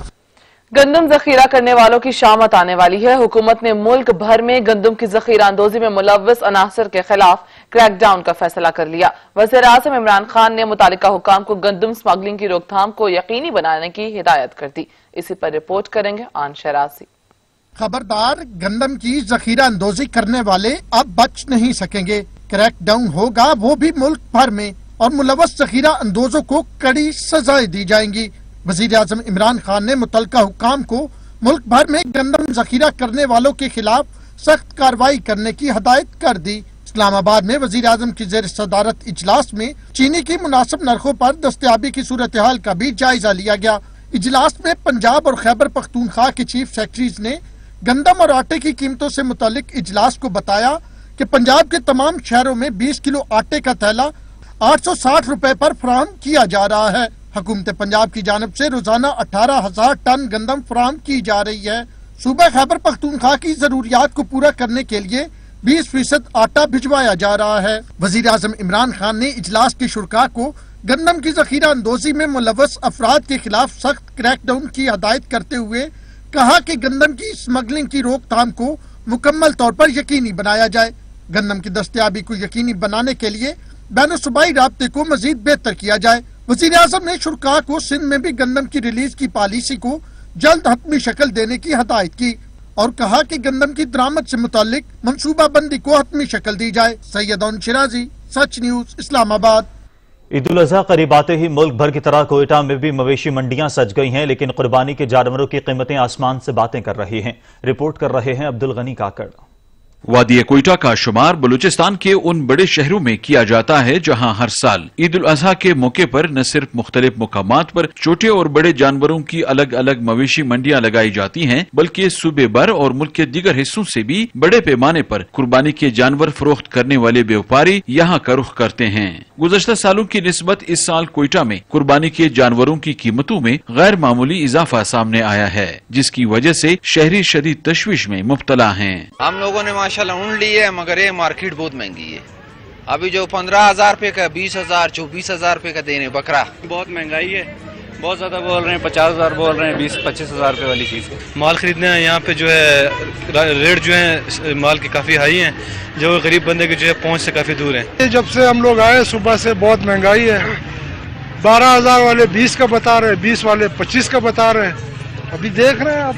गंदम जखीरा करने वालों की शामत आने वाली है। हुकूमत ने मुल्क भर में गंदम की जखीरा अंदोजी में मुलव्वस अनासर के खिलाफ क्रैकडाउन का फैसला कर लिया। वज़ीर आज़म इमरान खान ने मुतालिका हुकाम को गंदम स्मगलिंग की रोकथाम को यकीनी बनाने की हिदायत कर दी। इसी पर रिपोर्ट करेंगे आन शराजी। खबरदार, गंदम की जखीरा अंदोजी करने वाले अब बच नहीं सकेंगे। क्रैकडाउन होगा, वो भी मुल्क भर में, और मुलव्वस जखीरा अंदोजों को कड़ी सजाएं दी जाएंगी। वज़ीर आज़म इमरान खान ने मुतल्लिका हुकाम को मुल्क भर में गंदम जखीरा करने वालों के खिलाफ सख्त कार्रवाई करने की हदायत कर दी। इस्लामाबाद में वज़ीर आज़म की ज़ेर सदारत इजलास में चीनी की मुनासिब नरखों पर दस्तयाबी की सूरत हाल का भी जायजा लिया गया। इजलास में पंजाब और खैबर पख्तूनख्वा के चीफ सेक्रेटरीज ने गंदम और आटे की कीमतों से मुतालिक इजलास को बताया कि पंजाब के तमाम शहरों में 20 किलो आटे का थैला 860 रुपए पर फराहम किया जा रहा है। हुकूमत पंजाब की जानब से रोजाना 18,000 टन गंदम फराहम की जा रही है। सूबा खैबर पख्तूनख्वा की जरूरियात को पूरा करने के लिए 20% आटा भिजवाया जा रहा है। वज़ीर आज़म इमरान खान ने इजलास के शुरका को गंदम की जखीरा अंदोजी में मुलव्वस अफराद के खिलाफ सख्त क्रैकडाउन की हदायत करते हुए कहा कि गंदम की स्मगलिंग की रोकथाम को मुकम्मल तौर पर यकीनी बनाया जाए। गंदम की दस्तयाबी को यकीनी बनाने के लिए बैनुसूबाई राब्ते को मजीद बेहतर किया जाए। वज़ीर आज़म ने शुरका को सिंध में भी गंदम की रिलीज की पॉलिसी को जल्द हतमी शक्ल देने की हदायत की और कहा कि गंदम की दरामद से मुतालिक मनसूबा बंदी को हतमी शक्ल दी जाए। सैयद शिराजी, सच न्यूज, इस्लामाबाद। ईद उल अजहा करीब आते ही मुल्क भर की तरह कोयटा में भी मवेशी मंडियां सज गई हैं, लेकिन कुर्बानी के जानवरों की कीमतें आसमान से बातें कर रही हैं। रिपोर्ट कर रहे हैं अब्दुल गनी काकड़। वादी कोयटा का शुमार बलूचिस्तान के उन बड़े शहरों में किया जाता है जहां हर साल ईद उल अजहा के मौके पर न सिर्फ मुख्तलिफ मुकामात पर छोटे और बड़े जानवरों की अलग अलग मवेशी मंडियां लगाई जाती हैं, बल्कि सूबे भर और मुल्क के दीगर हिस्सों से भी बड़े पैमाने पर कुर्बानी के जानवर फरोख्त करने वाले व्यापारी यहाँ का रुख करते हैं। गुज़श्ता सालों की निस्बत इस साल कोयटा में कुर्बानी के जानवरों की कीमतों में गैर मामूली इजाफा सामने आया है, जिसकी वजह से शहरी शदीद तशवीश में मुब्तला हैं। हम लोगों ने माशाल्लाह ऊँट ली है, मगर ये मार्केट बहुत महंगी है। अभी जो 15,000 रुपए का, 20,000, 24,000 रुपए का दे रहे बकरा। बहुत महंगाई है, बहुत ज्यादा बोल रहे हैं, 50,000 बोल रहे हैं, 20-25,000 रुपए वाली चीज। माल खरीदने यहाँ पे जो है रेट जो है माल की काफी हाई है, जो गरीब बंदे की जो है पहुँच से काफी दूर है। जब से हम लोग आए सुबह से बहुत महंगाई है। 12,000 वाले 20 का बता रहे, 20 वाले 25 का बता रहे। अभी देख रहे हैं आप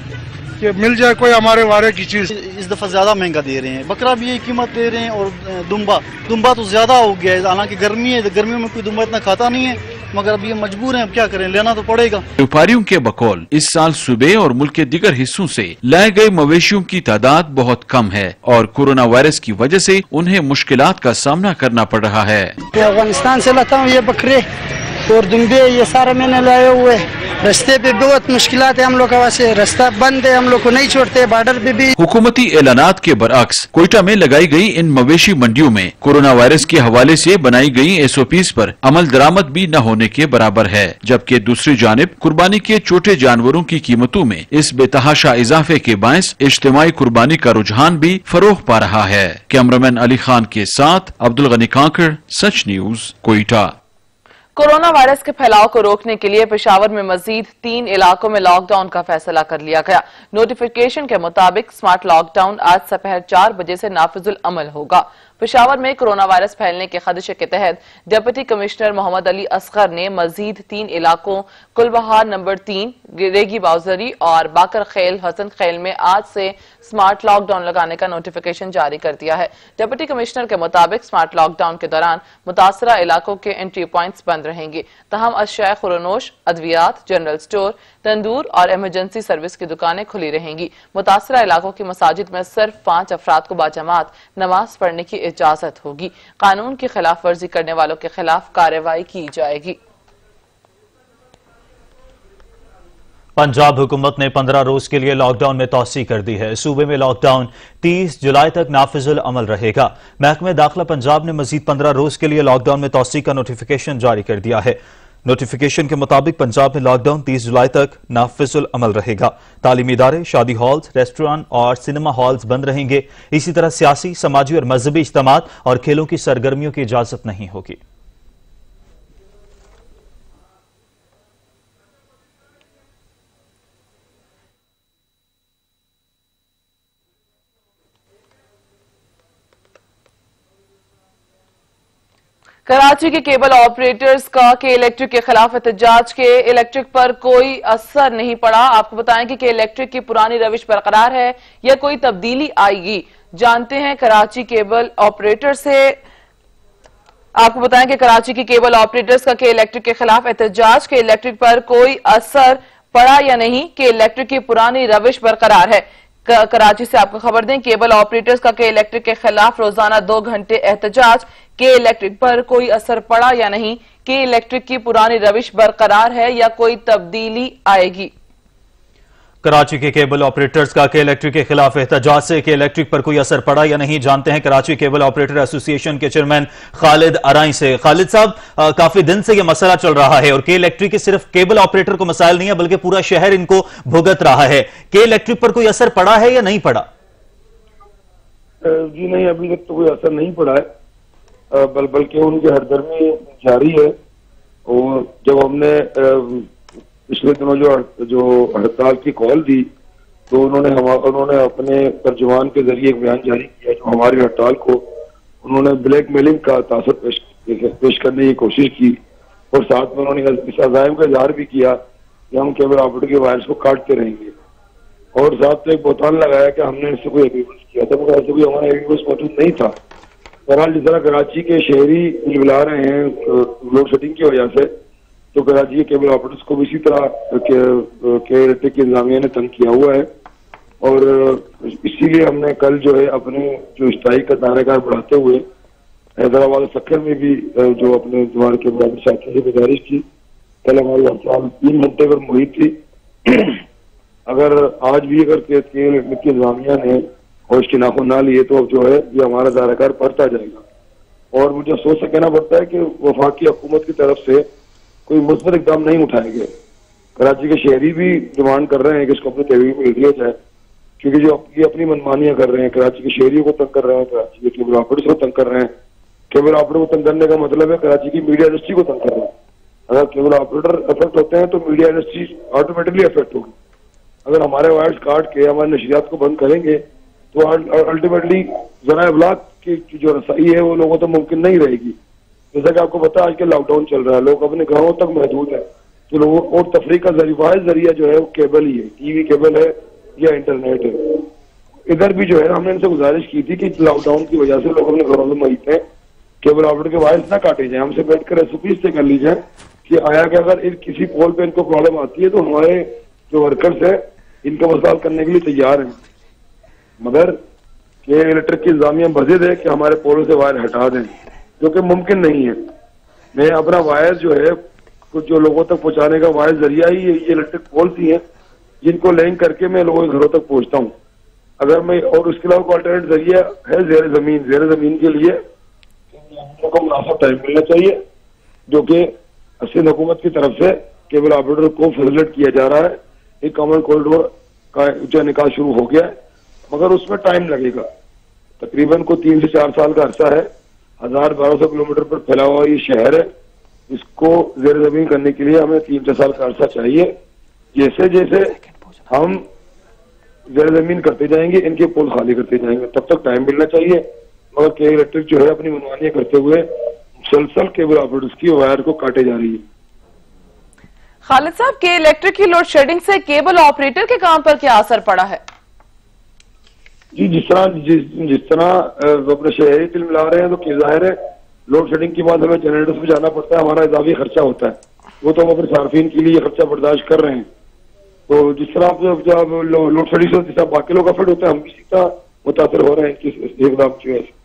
कि मिल जाए कोई हमारे वारे की चीज। इस दफा ज्यादा महंगा दे रहे हैं, बकरा भी यही कीमत दे रहे हैं और दुम्बा तो ज्यादा हो गया है। हालांकि गर्मी है, गर्मियों में कोई दुम्बा इतना खाता नहीं है, मगर अब ये मजबूर हैं, अब क्या करें, लेना तो पड़ेगा। व्यापारियों के बकौल इस साल सूबे और मुल्क के दीगर हिस्सों से लाए गए मवेशियों की तादाद बहुत कम है और कोरोना वायरस की वजह से उन्हें मुश्किलात का सामना करना पड़ रहा है। अफगानिस्तान से लाता हूँ ये बकरे और दुम्बे, ये सारे मैंने लाए हुए। रास्ते पे बहुत मुश्किलात है हम लोग का, वैसे रास्ता बंद है, हम लोग को नहीं छोड़ते, बॉर्डर पे भी। हुकूमती ऐलानात के बरअक्स कोयटा में लगाई गई इन मवेशी मंडियों में कोरोना वायरस के हवाले से बनाई गई SOPs पर अमल दरामद भी न होने के बराबर है, जबकि दूसरी जानिब कुर्बानी के छोटे जानवरों की कीमतों में इस बेतहाशा इजाफे के बायस इज्तिमाई कुर्बानी का रुझान भी फरोग पा रहा है। कैमरामैन अली खान के साथ अब्दुल गनी काकड़, सच न्यूज, कोयटा। कोरोना वायरस के फैलाव को रोकने के लिए पेशावर में मजीद 3 इलाकों में लॉकडाउन का फैसला कर लिया गया। नोटिफिकेशन के मुताबिक स्मार्ट लॉकडाउन आज दोपहर 4 बजे से नाफिजुल अमल होगा। पेशावर में कोरोना वायरस फैलने के खदशे के तहत डिप्टी कमिश्नर मोहम्मद अली असगर ने मजीद 3 इलाकों कुलबहार नंबर 3, रेगी बाउजरी और बाकर खेल हसन खेल में आज से स्मार्ट लॉकडाउन लगाने का नोटिफिकेशन जारी कर दिया है। डिप्टी कमिश्नर के मुताबिक स्मार्ट लॉकडाउन के दौरान मुतासरा इलाकों के एंट्री पॉइंट्स बंद रहेंगे, तहम अशिया खुरनोश, अद्वियात, जनरल स्टोर, तंदूर और इमरजेंसी सर्विस की दुकानें खुली रहेंगी। मुतासरा इलाकों की मसाजिद में सिर्फ 5 अफराद को बाजमात नमाज पढ़ने की इजाजत होगी। कानून की खिलाफ वर्जी करने वालों के खिलाफ कार्रवाई की जाएगी। पंजाब हुकूमत ने 15 रोज के लिए लॉकडाउन में तौसी कर दी है। सूबे में लॉकडाउन 30 जुलाई तक नाफिजुल अमल रहेगा। महकमे दाखिला पंजाब ने मजीद 15 रोज के लिए लॉकडाउन में तौसी का नोटिफिकेशन जारी कर दिया है। नोटिफिकेशन के मुताबिक पंजाब में लॉकडाउन 30 जुलाई तक नाफिजुल अमल रहेगा। तालीमी इदारे, शादी हॉल्स, रेस्टोरेंट और सिनेमा हॉल्स बंद रहेंगे। इसी तरह सियासी, समाजी और मजहबी इज्तिमात और खेलों की सरगर्मियों की इजाजत नहीं होगी। कराची के केबल ऑपरेटर्स का के इलेक्ट्रिक के खिलाफ एहतजाज के इलेक्ट्रिक पर कोई असर नहीं पड़ा। आपको बताएं कि इलेक्ट्रिक की पुरानी रविश बरकरार है या कोई तब्दीली आएगी, जानते हैं कराची केबल ऑपरेटर से। आपको बताएं कि कराची के केबल ऑपरेटर्स का के इलेक्ट्रिक के खिलाफ एहतजाज के इलेक्ट्रिक पर कोई असर पड़ा या नहीं, के इलेक्ट्रिक की पुरानी रविश बरकरार है। कराची से आपको खबर दें, केबल ऑपरेटर्स का के इलेक्ट्रिक के खिलाफ रोजाना 2 घंटे एहतजाज। के इलेक्ट्रिक पर कोई असर पड़ा या नहीं, के इलेक्ट्रिक की पुरानी रविश बरकरार है या कोई तब्दीली आएगी। कराची के केबल ऑपरेटर्स का के इलेक्ट्रिक के खिलाफ एहतजाज से के इलेक्ट्रिक पर कोई असर पड़ा या नहीं, जानते हैं कराची केबल ऑपरेटर एसोसिएशन के चेयरमैन खालिद अराई से। खालिद साहब, काफी दिन से यह मसला चल रहा है और के इलेक्ट्रिक के सिर्फ केबल ऑपरेटर को मसाइल नहीं है बल्कि पूरा शहर इनको भुगत रहा है। के इलेक्ट्रिक पर कोई असर पड़ा है या नहीं पड़ा? जी नहीं, अभी तक तो कोई असर नहीं पड़ा है, बल्कि उनकी हरदर्मी जारी है। और जब हमने पिछले दिनों जो हड़ताल की कॉल दी तो उन्होंने अपने तर्जुमान के जरिए एक बयान जारी किया जो हमारी हड़ताल को उन्होंने ब्लैकमेलिंग का तासर पेश करने की कोशिश की और साथ में उन्होंने इस अज़ाइम का इजहार भी किया कि हम केबल ऑपरेटर के वायर्स को काटते रहेंगे और साथ में एक बोतान लगाया कि हमने इससे कोई एग्रीमेंट किया था, मगर ऐसे कोई हमारा एग्रीमेंट मौजूद नहीं था। बहरहाल जिस तरह कराची के शहरी मिला रहे हैं लोड शेडिंग की वजह से, तो कराची के केबल ऑपरेटर्स को भी इसी तरह के इलेक्ट्रिक की इंतजामिया ने तंग किया हुआ है और इसीलिए हमने कल जो है अपने जो स्ट्राइक का दायराकार बढ़ाते हुए हैदराबाद और सक्कर में भी जो अपने हमारे केबल साथियों से गुजारिश की। कल हमारी हड़ताल 3 घंटे पर मुहित थी। अगर आज भी अगर केबल इलेक्ट्रिक की इंतजामिया ने और इसके नाखुन ना लिए तो अब जो है ये हमारा दायराकार बढ़ता जाएगा और मुझे सोच से कहना पड़ता है कि वफाकी हुकूमत की तरफ से कोई मुस्बत इकदाम नहीं उठाए गए। कराची के शहरी भी डिमांड कर रहे हैं कि इसको अपने तहरीर में लिया जाए, क्योंकि जो ये अपनी मनमानियां कर रहे हैं, कराची के शहरियों को तंग कर रहे हैं, कराची के केबल ऑपरेटर्स को तंग कर रहे हैं। केबल ऑपरेटर को तंग करने का मतलब है कराची की मीडिया इंडस्ट्री को तंग कर रहे हैं। अगर केबल ऑपरेटर अफेक्ट होते हैं तो मीडिया इंडस्ट्री ऑटोमेटिकली अफेक्ट होगी। अगर हमारे वायर्स काट के हमारे नशियात को बंद करेंगे तो अल्टीमेटली ज़राए इब्लाग की जो रसाई है वो लोगों तक मुमकिन नहीं रहेगी। जैसा कि आपको पता है आजकल लॉकडाउन चल रहा है, लोग अपने घरों तक महदूद है, तो लोगों और तफरीह का जरिया जो है वो केबल ही है, टीवी केबल है या इंटरनेट है। इधर भी जो है हमने इनसे गुजारिश की थी कि लॉकडाउन की वजह से लोग अपने घरों में मरीज हैं, केबल ऑपरेटर के वायर्स ना काटे जाए। हमसे बैठकर एसओपी से कर ली जाए कि आया कि अगर किसी पोल पे इनको प्रॉब्लम आती है तो हमारे जो वर्कर्स है इनका मसला हल करने के लिए तैयार है, मगर ये इलेक्ट्रिक की इंतजामिया मजिद है कि हमारे पोलों से वायर हटा दें, जो कि मुमकिन नहीं है। मैं अपना वायर जो है कुछ जो लोगों तक पहुंचाने का वायर जरिया ही ये इलेक्ट्रिक पोल्स ही है जिनको लिंक करके मैं लोगों के घरों तक पहुंचता हूँ। अगर मैं और उसके अलावा अल्टरनेट जरिया है जेर जमीन के लिए को मुनासिब टाइम मिलना चाहिए, जो कि सिंध हुकूमत की तरफ से केबल ऑपरेटर को फैसिलिटेट किया जा रहा है। एक कॉमन कॉरिडोर का जो निकाल शुरू हो गया है, मगर उसमें टाइम लगेगा। तकरीबन को 3 से 4 साल का अरसा है। 1000-1200 किलोमीटर पर फैला हुआ ये शहर है, इसको जेर जमीन करने के लिए हमें 3 से 4 साल का अरसा चाहिए। जैसे जैसे हम जेर जमीन करते जाएंगे इनके पोल खाली करते जाएंगे, तब तक टाइम मिलना चाहिए। मगर के इलेक्ट्रिक जो है अपनी मनमानियां करते हुए मुसलसल केबल ऑपरेटर्स की वायर को काटे जा रही है। खालिद साहब, के इलेक्ट्रिक की लोड शेडिंग से केबल ऑपरेटर के काम पर क्या असर पड़ा है? जी जिस तरह अपने शहरी तिल मिला रहे हैं तो जाहिर है लोड शेडिंग के बाद हमें जनरेटर्स पे जाना पड़ता है, हमारा इजाफी खर्चा होता है, वो तो हम अपने सार्फिन के लिए खर्चा बर्दाश्त कर रहे हैं। तो जिस तरह जब लोड शेडिंग से जिस तरह बाकी लोग अफेक्ट होते हैं हम भी इसी तरह मुतासर हो रहे हैं इकदाम की वजह से।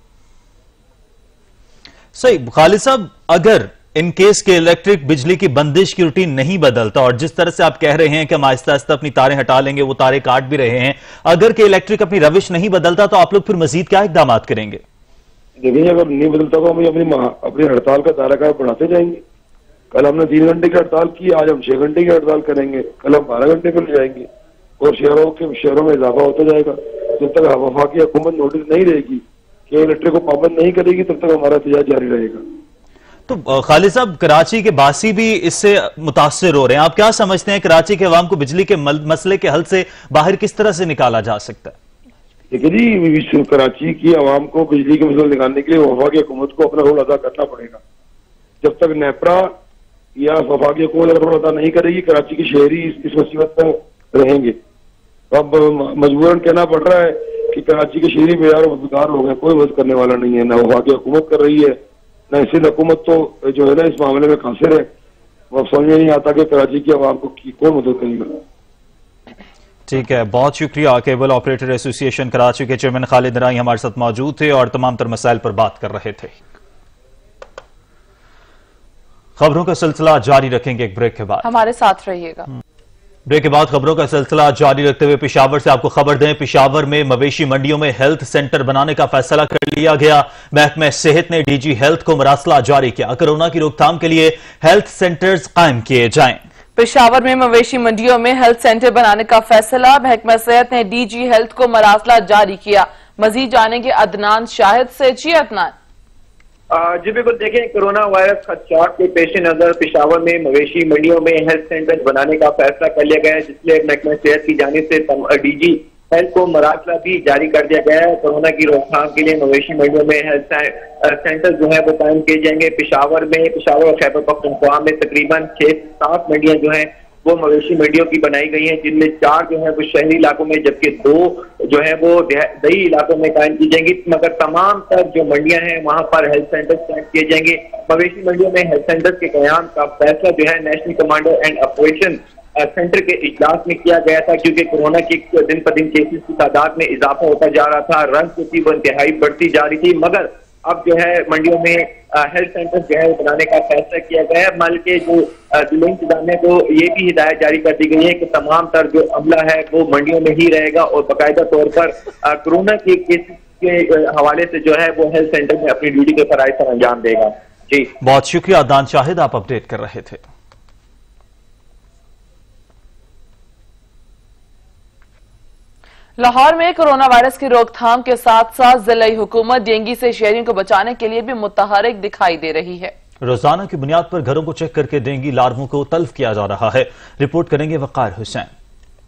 सही खालिद साहब, अगर इन केस के इलेक्ट्रिक बिजली की बंदिश की रूटीन नहीं बदलता और जिस तरह से आप कह रहे हैं कि हम आहिस्ता आहिस्ता अपनी तारें हटा लेंगे, वो तारें काट भी रहे हैं, अगर के इलेक्ट्रिक अपनी रविश नहीं बदलता तो आप लोग फिर मजीद क्या इकदाम करेंगे? देखिए, अगर नहीं बदलता तो हम अपनी हड़ताल का दायरा बढ़ाते जाएंगे। कल हमने 3 घंटे की हड़ताल की, आज हम 6 घंटे की हड़ताल करेंगे, कल हम 12 घंटे पर ले जाएंगे और शहरों में इजाफा होता जाएगा। जब तक वफाकी हुकूमत नोटिस नहीं देगी कि इलेक्ट्रिक को पाबंद नहीं करेगी, तब तक हमारा एहतजाज जारी रहेगा। तो खालिद साहब, कराची के बासी भी इससे मुतासिर हो रहे हैं। आप क्या समझते हैं कराची के अवाम को बिजली के मसले के हल से बाहर किस तरह से निकाला जा सकता है? देखिए जी, कराची की आवाम को बिजली के मसले निकालने के लिए वफाकी हुकूमत को अपना रोल अदा करना पड़ेगा। जब तक नेपरा या वफाकी हुकूमत रोल अदा नहीं करेगी, कराची के शहरी इस मुसीबत में रहेंगे। तो अब मजबूरन कहना पड़ रहा है कि कराची के शहरी बेकार हो गए, कोई मदद करने वाला नहीं है, न वफाकी हुकूमत कर रही है न सिंध हुकूमत तो जो है ना इस मामले में कासिर है। अब समझ में नहीं आता कि कराची की आवाम को कौन मदद करेगा। ठीक है, बहुत शुक्रिया। केबल ऑपरेटर एसोसिएशन कराची के चेयरमैन खालिद राई हमारे साथ मौजूद थे और तमाम तर मसाइल पर बात कर रहे थे। खबरों का सिलसिला जारी रखेंगे एक ब्रेक के बाद, हमारे साथ रहिएगा। ब्रेक के बाद खबरों का सिलसिला जारी रखते हुए पेशावर से आपको खबर दें, पेशावर में मवेशी मंडियों में हेल्थ सेंटर बनाने का फैसला कर लिया गया। महकमा सेहत ने डीजी हेल्थ को मरासला जारी किया, कोरोना की रोकथाम के लिए हेल्थ सेंटर्स कायम किए जाएं। पेशावर में मवेशी मंडियों में हेल्थ सेंटर बनाने का फैसला, महकमा सेहत ने डीजी हेल्थ को मरासला जारी किया। मजीद जानेंगे अदनान शाहिद से। जी अदनान। जी बिल्कुल, देखें कोरोना वायरस खदशात के पेश नजर पेशावर में मवेशी मंडियों में हेल्थ सेंटर बनाने का फैसला कर लिया गया है, जिसमें महकमा सेहत की जानिब से डीजी हेल्थ को मरासला भी जारी कर दिया गया है। कोरोना की रोकथाम के लिए मवेशी मंडियों में हेल्थ सेंटर जो है वो कायम किए जाएंगे। पेशावर और खैबर पख्तूनख्वा में तकरीबन 6-7 मंडियां जो है वो मवेशी मंडियों की बनाई गई हैं, जिनमें 4 जो है वो शहरी इलाकों में जबकि 2 जो है वो दही इलाकों में कायम की जाएंगी। मगर तमाम तर जो मंडियां हैं वहां पर हेल्थ सेंटर कायम किए जाएंगे। मवेशी मंडियों में हेल्थ सेंटर के कयाम का फैसला जो है national commando and operation centre के इजलास में किया गया था, क्योंकि कोरोना की दिन पर दिन केसेस की तादाद में इजाफा होता जा रहा था, रंग की वो इंतहाई बढ़ती जा रही थी। मगर अब जो है मंडियों में हेल्थ सेंटर जो है बनाने का फैसला किया गया है। माल के जो जिला इंतजामिया को ये भी हिदायत जारी कर दी गई है कि तमाम तर जो अमला है वो मंडियों में ही रहेगा और बाकायदा तौर पर कोरोना के केसेस के हवाले से जो है वो हेल्थ सेंटर में अपनी ड्यूटी के फराइज पर अंजाम देगा। जी बहुत शुक्रिया अदनान शाहिद, आप अपडेट कर रहे थे। लाहौर में कोरोना वायरस की रोकथाम के साथ साथ जिला हुकूमत डेंगू से शहरियों को बचाने के लिए भी मुतहरिक दिखाई दे रही है। रोजाना की बुनियाद पर घरों को चेक करके डेंगू लार्वों को तल्फ किया जा रहा है। रिपोर्ट करेंगे वकार हुसैन।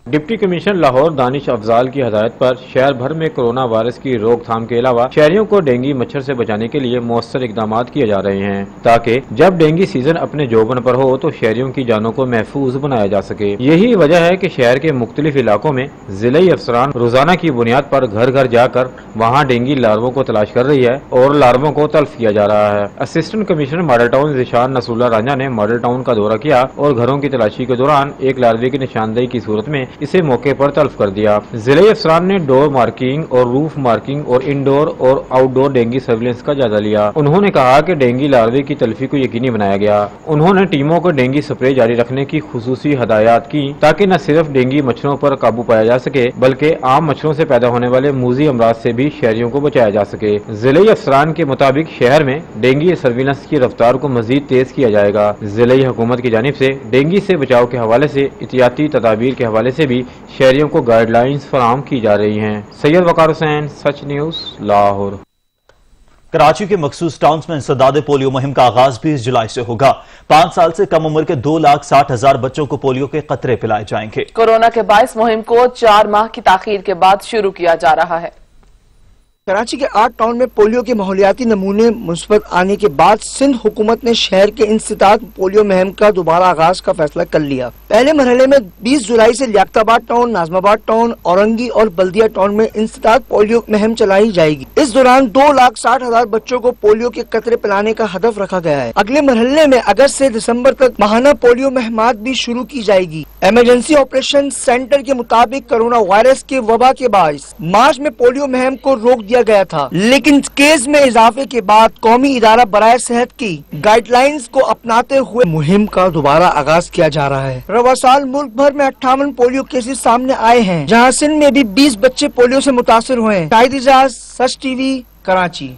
डिप्टी कमिश्नर लाहौर दानिश अफजाल की हदायत पर शहर भर में कोरोना वायरस की रोकथाम के अलावा शहरियों को डेंगू मच्छर से बचाने के लिए मौसर इकदाम किए जा रहे हैं, ताकि जब डेंगू सीजन अपने जोबन पर हो तो शहरियों की जानों को महफूज बनाया जा सके। यही वजह है कि शहर के मुख्तलिफ इलाकों में जिला अफसरान रोजाना की बुनियाद पर घर घर जाकर वहाँ डेंगू लार्वों को तलाश कर रही है और लार्वों को तल्फ किया जा रहा है। Assistant commissioner model town Zeeshan Nasrullah Ranjha ने मॉडल टाउन का दौरा किया और घरों की तलाशी के दौरान एक लार्वे की निशानदेही की सूरत में इसे मौके पर तल्फ कर दिया। जिले अफसरान ने डोर मार्किंग और रूफ मार्किंग और इंडोर और आउटडोर डेंगू सर्विलेंस का जायजा लिया। उन्होंने कहा कि डेंगू लार्वे की तल्फी को यकीनी बनाया गया। उन्होंने टीमों को डेंगू स्प्रे जारी रखने की खुसूसी हदायत की, ताकि न सिर्फ डेंगू मच्छरों पर काबू पाया जा सके बल्कि आम मच्छरों से पैदा होने वाले मूजी अमराज से भी शहरियों को बचाया जा सके। जिले अफसरान के मुताबिक शहर में डेंगू सर्विलेंस की रफ्तार को मजीद तेज किया जाएगा। जिले हुकूमत की जानिब से डेंगू से बचाव के हवाले से एहतियाती तदाबीर के हवाले से भी शहरियों को गाइडलाइंस फराहम की जा रही हैं। सैयद वकार हुसैन, सच न्यूज, लाहौर। कराची के मखसूस टाउन्स में इंसदाद पोलियो मुहिम का आगाज 20 जुलाई से होगा। 5 साल से कम उम्र के 2,60,000 बच्चों को पोलियो के कतरे पिलाए जाएंगे। कोरोना के बायस मुहिम को 4 माह की ताखीर के बाद शुरू किया जा रहा है। कराची के 8 टाउन में पोलियो के माहौलियाती नमूने मुस्बत आने के बाद सिंध हुकूमत ने शहर के इंसदाद पोलियो मुहिम का दोबारा आगाज का फैसला कर लिया। पहले मरहले में 20 जुलाई से लियाकताबाद टाउन, नाजमाबाद टाउन, औरंगी और बल्दिया टाउन में इंसदाद पोलियो मुहिम चलाई जाएगी। इस दौरान 2,60,000 बच्चों को पोलियो के कतरे पिलाने का हदफ रखा गया है। अगले मरहले में अगस्त से दिसंबर तक माहाना पोलियो मुहिमात भी शुरू की जाएगी। इमरजेंसी ऑपरेशन सेंटर के मुताबिक कोरोना वायरस के वबा के बायस मार्च में पोलियो मुहिम को रोक दिया गया था, लेकिन केस में इजाफे के बाद कौमी इदारा बराए सेहत की गाइडलाइंस को अपनाते हुए मुहिम का दोबारा आगाज किया जा रहा है। रवा साल मुल्क भर में 58 पोलियो केसेस सामने आए हैं, जहां सिंध में भी 20 बच्चे पोलियो से मुतासर हुए हैं। Shahid Ijaz, Sach TV, Karachi.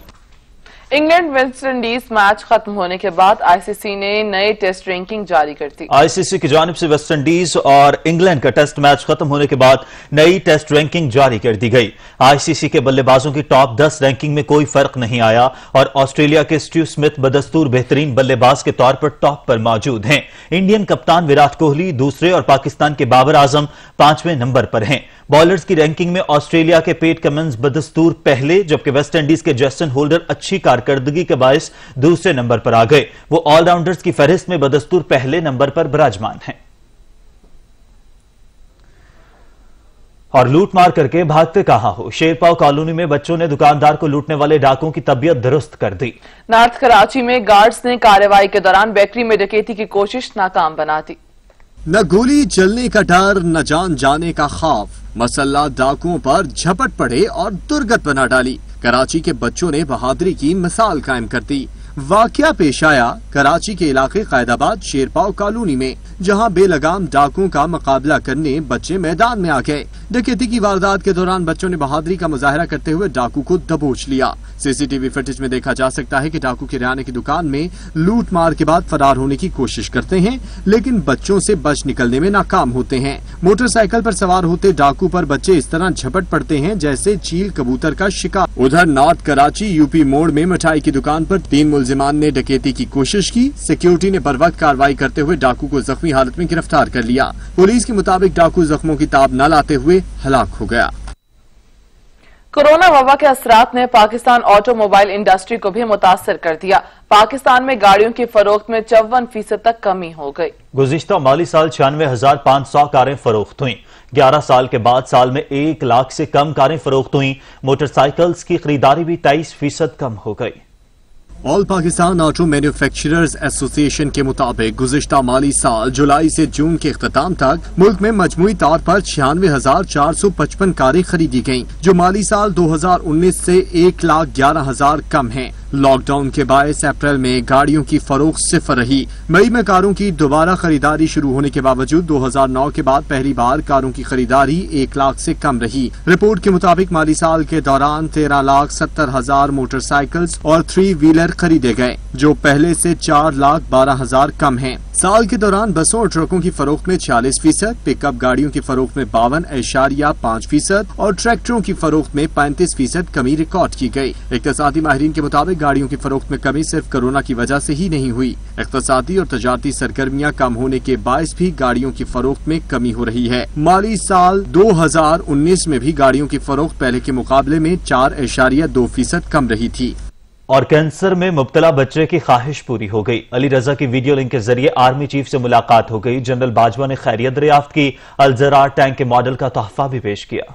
England West Indies match खत्म होने के बाद आईसीसी ने नए टेस्ट रैंकिंग जारी कर दी। आईसीसी की जानिब से वेस्ट इंडीज और इंग्लैंड का टेस्ट मैच खत्म होने के बाद नई टेस्ट रैंकिंग जारी कर दी गई। आईसीसी के बल्लेबाजों की टॉप 10 रैंकिंग में कोई फर्क नहीं आया और ऑस्ट्रेलिया के स्टीव स्मिथ बदस्तूर बेहतरीन बल्लेबाज के तौर पर टॉप पर मौजूद हैं। इंडियन कप्तान विराट कोहली दूसरे और पाकिस्तान के बाबर आजम 5वें नंबर पर हैं। बॉलर्स की रैंकिंग में ऑस्ट्रेलिया के पेट कमिंस बदस्तूर पहले, जबकि वेस्ट इंडीज के जस्टिन होल्डर अच्छी कारकर्दगी के बायस दूसरे नंबर पर आ गए। वो ऑलराउंडर्स की फहरिस्त में बदस्तूर पहले नंबर पर विराजमान हैं। और लूट मार करके भागते कहां हो, शेरपाव कॉलोनी में बच्चों ने दुकानदार को लूटने वाले डाकुओं की तबीयत दुरुस्त कर दी। नॉर्थ कराची में गार्ड्स ने कार्रवाई के दौरान बेकरी में डकैती की कोशिश नाकाम बना दी। न गोली चलने का डर, न जान जाने का खौफ, मसल्ला डाकुओं पर झपट पड़े और दुर्गत बना डाली। कराची के बच्चों ने बहादुरी की मिसाल कायम कर दी। वाकया पेश आया कराची के इलाके कैदाबाद शेरपाव कॉलोनी में, जहां बेलगाम डाकुओं का मुकाबला करने बच्चे मैदान में आ गए। डकैती की वारदात के दौरान बच्चों ने बहादुरी का मुजाहरा करते हुए डाकू को दबोच लिया। सीसीटीवी फुटेज में देखा जा सकता है कि डाकू किराने की दुकान में लूट मार के बाद फरार होने की कोशिश करते हैं, लेकिन बच्चों से बच निकलने में नाकाम होते हैं। मोटरसाइकिल पर सवार होते डाकू पर बच्चे इस तरह झपट पड़ते हैं जैसे चील कबूतर का शिकार। उधर नॉर्थ कराची यूपी मोड़ में मिठाई की दुकान पर 3 मुलजिमान ने डकैती की कोशिश की। सिक्योरिटी ने बरवक्त कार्रवाई करते हुए डाकू को जख्मी हालत में गिरफ्तार कर लिया। पुलिस के मुताबिक डाकू जख्मों की ताब न लाते हुए हलाक हो गया। कोरोना वबा के असरात ने पाकिस्तान ऑटोमोबाइल इंडस्ट्री को भी मुतासर कर दिया। पाकिस्तान में गाड़ियों की फरोख्त में 54% तक कमी हो गई। गुज़िश्ता माली साल 96,500 कारें फरोख्त हुई। 11 साल के बाद साल में 1 लाख से कम कारें फरोख्त हुई। मोटरसाइकिल्स की खरीदारी भी 23% कम हो गई। All Pakistan auto manufacturers association के मुताबिक गुज़िश्ता माली साल जुलाई से जून के इख्तिताम तक मुल्क में मजमूई तौर पर 96,455 कारें खरीदी गयीं, जो माली साल 2019 से 1,11,000 कम है। लॉकडाउन के बायस अप्रैल में गाड़ियों की फरोख्त सिफर रही। मई में कारों की दोबारा खरीदारी शुरू होने के बावजूद 2009 के बाद पहली बार कारों की खरीदारी 1 लाख से कम रही। रिपोर्ट के मुताबिक माली साल के दौरान 13,70,000 मोटरसाइकिल्स और 3 व्हीलर खरीदे गए, जो पहले से 4,12,000 कम हैं। साल के दौरान बसों और ट्रकों की फरोख्त में 46%, पिकअप गाड़ियों की फरोख्त में 52.5% और ट्रैक्टरों की फरोख्त में 35% कमी रिकॉर्ड की गई। इक्तिसादी माहिरीन के मुताबिक गाड़ियों की फरोख्त में कमी सिर्फ कोरोना की वजह से ही नहीं हुई। इक्तिसादी और तजारती सरगर्मियां कम होने के बायस भी गाड़ियों की फरोख्त में कमी हो रही है। माली साल 2019 में भी गाड़ियों की फरोख्त पहले के मुकाबले में 4.2% कम रही थी। और कैंसर में मुब्तला बच्चे की ख्वाहिश पूरी हो गई। अली रजा की वीडियो लिंक के जरिए आर्मी चीफ से मुलाकात हो गई। जनरल बाजवा ने खैरियत दरियाफ्त की। अल-ज़रार टैंक के मॉडल का तोहफा भी पेश किया।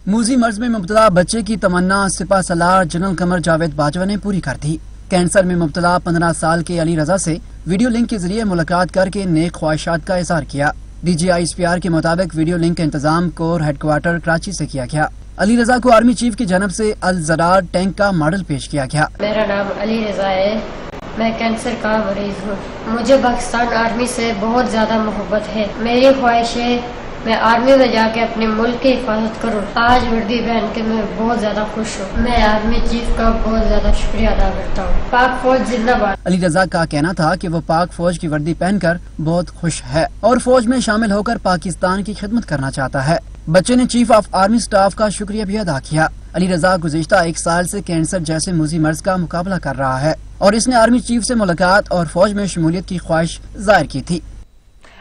मूजी मर्ज में मुब्तला बच्चे की तमन्ना सिपा सलार जनरल कमर जावेद बाजवा ने पूरी कर दी। कैंसर में मुब्तला 15 साल के अली रजा से वीडियो लिंक के जरिए मुलाकात करके नेक ख्वाहिशात का इज़हार किया। DGI-SPR के मुताबिक वीडियो लिंक का इंतजाम कोर हेडक्वार्टर कराची से किया गया। अली रजा को आर्मी चीफ की जानब से अल-ज़रार टैंक का मॉडल पेश किया गया। मेरा नाम अली रजा है, मैं कैंसर का मरीज हूँ। मुझे पाकिस्तान आर्मी से बहुत ज्यादा मोहब्बत है। मेरी ख्वाहिश है मैं आर्मी में जाके अपने मुल्क की हिफाजत करूँ। आज वर्दी पहन के मैं बहुत ज्यादा खुश हूँ। मैं आर्मी चीफ का बहुत ज्यादा शुक्रिया अदा करता हूँ। पाक फौज जिंदाबाद। अली रजा का कहना था कि वो पाक फौज की वर्दी पहनकर बहुत खुश है और फौज में शामिल होकर पाकिस्तान की खिदमत करना चाहता है। बच्चे ने चीफ ऑफ आर्मी स्टाफ का शुक्रिया भी अदा किया। अली रजा गुज़िश्ता 1 साल से कैंसर जैसे मूजी मर्ज का मुकाबला कर रहा है और इसने आर्मी चीफ से मुलाकात और फौज में शमूलियत की ख्वाहिश जाहिर की थी।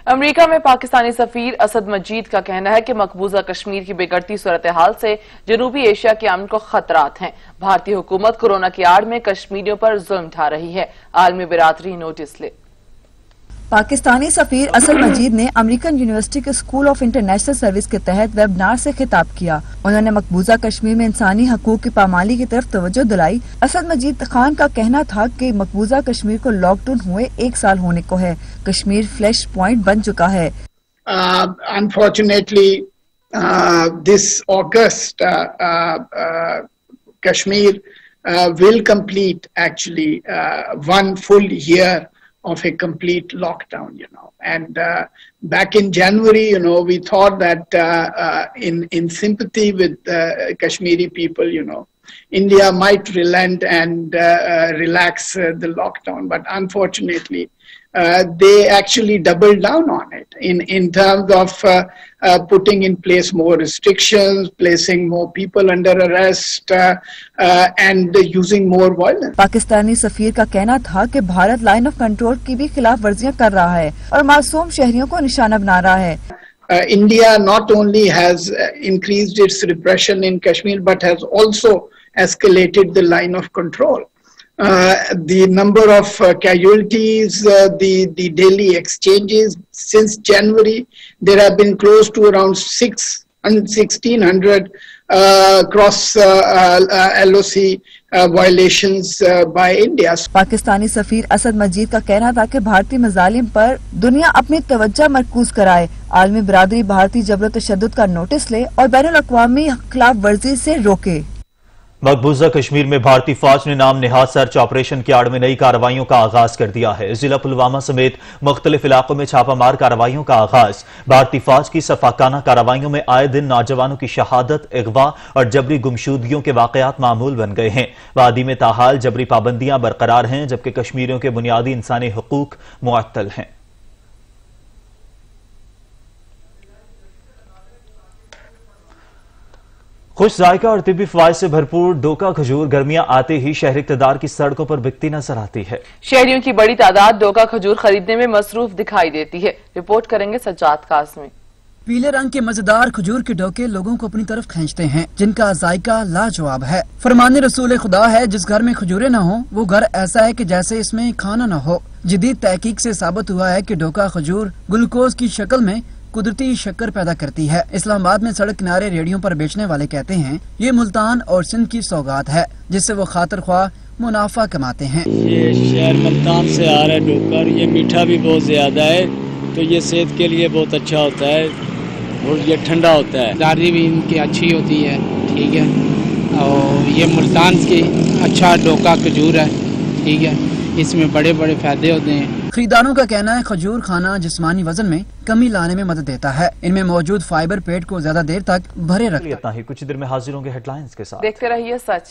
अमेरिका में पाकिस्तानी सफीर असद मजीद का कहना है कि मकबूजा कश्मीर की बिगड़ती सूरत हाल से जनूबी एशिया के अमन को खतरात हैं। भारतीय हुकूमत कोरोना की आड़ में कश्मीरियों पर जुल्म ढा रही है। आलमी बिरादरी नोटिस ले। पाकिस्तानी सफीर असद मजीद ने अमेरिकन यूनिवर्सिटी के स्कूल ऑफ इंटरनेशनल सर्विस के तहत वेबिनार से खिताब किया। उन्होंने मकबूजा कश्मीर में इंसानी हकूक की पामाली की तरफ तवज्जो दिलाई। असद मजीद खान का कहना था कि मकबूजा कश्मीर को लॉकडाउन हुए 1 साल होने को है। कश्मीर फ्लैश पॉइंट बन चुका है। Unfortunately, this August, Kashmir will complete actually 1 full year of a complete lockdown, and back in January, we thought that in sympathy with Kashmiri people, India might relent and relax the lockdown, but unfortunately, they actually doubled down on it in terms of putting in place more restrictions, placing more people under arrest, and using more violence. Pakistani सफीर का कहना था कि Bharat line of control की भी खिलाफ वर्जियां कर रहा है और मासूम शहरियों को निशाना बना रहा है। India not only has increased its repression in Kashmir, but has also escalated the line of control. The number of casualties, the daily exchanges since January, there have been close to around 1,600 cross LOC violations by India. Pakistani सफीर Asad मजीद का कहना था कि भारतीय मजालिम पर दुनिया अपनी तवज्जो मरकूज कराए, आलमी बरादरी भारतीय जबर तशद्दुद का नोटिस ले और बैनुल अक़वामी खिलाफ वर्जी से रोके। मकबूजा कश्मीर में भारतीय फौज ने नाम नेहाद सर्च ऑपरेशन की आड़ में नई कार्रवाइयों का आगाज कर दिया है। जिला पुलवामा समेत मुख्तलिफ इलाकों में छापामार कार्रवाइयों का आगाज। भारतीय फौज की सफाकाना कार्रवाइयों में आए दिन नौजवानों की शहादत, अगवा और जबरी गुमशुदगियों के वाकयात मामूल बन गए हैं। वादी में ताहाल जबरी पाबंदियां बरकरार हैं, जबकि कश्मीरियों के बुनियादी इंसानी हुकूक मुअत्तल हैं। खुश जायका और तिब्बी फवाइद से भरपूर डोका खजूर गर्मियां आते ही शहर इक़्तिदार की सड़कों पर बिकती नजर आती है। शहरियों की बड़ी तादाद डोका खजूर खरीदने में मसरूफ दिखाई देती है। रिपोर्ट करेंगे सज्जाद काज़मी। पीले रंग के मजेदार खजूर के डोके लोगों को अपनी तरफ खींचते हैं, जिनका जायका लाजवाब है। फरमाने रसूल खुदा है, जिस घर में खजूरें न हो वो घर ऐसा है कि जैसे इसमें खाना न हो। जदीद तहकीक से साबित हुआ है कि डोका खजूर ग्लूकोज की शक्ल में कुदरती शक्कर पैदा करती है। इस्लामाबाद में सड़क किनारे रेडियों पर बेचने वाले कहते हैं ये मुल्तान और सिंध की सौगात है, जिससे वो खातिर ख्वाह मुनाफा कमाते हैं। ये शहर मुल्तान से आ रहा है डोकर, ये मीठा भी बहुत ज्यादा है, तो ये सेहत के लिए बहुत अच्छा होता है और ये ठंडा होता है। दादी भी इनकी अच्छी होती है, ठीक है, और ये मुल्तान की अच्छा डोका खजूर है, ठीक है, इसमें बड़े बड़े फायदे होते हैं। खरीदारों का कहना है खजूर खाना जिस्मानी वजन में कमी लाने में मदद देता है। इनमें मौजूद फाइबर पेट को ज्यादा देर तक भरे रखता है। इतना ही, कुछ देर में हाजिर होंगे हेडलाइंस के साथ। देखते रहिए सच।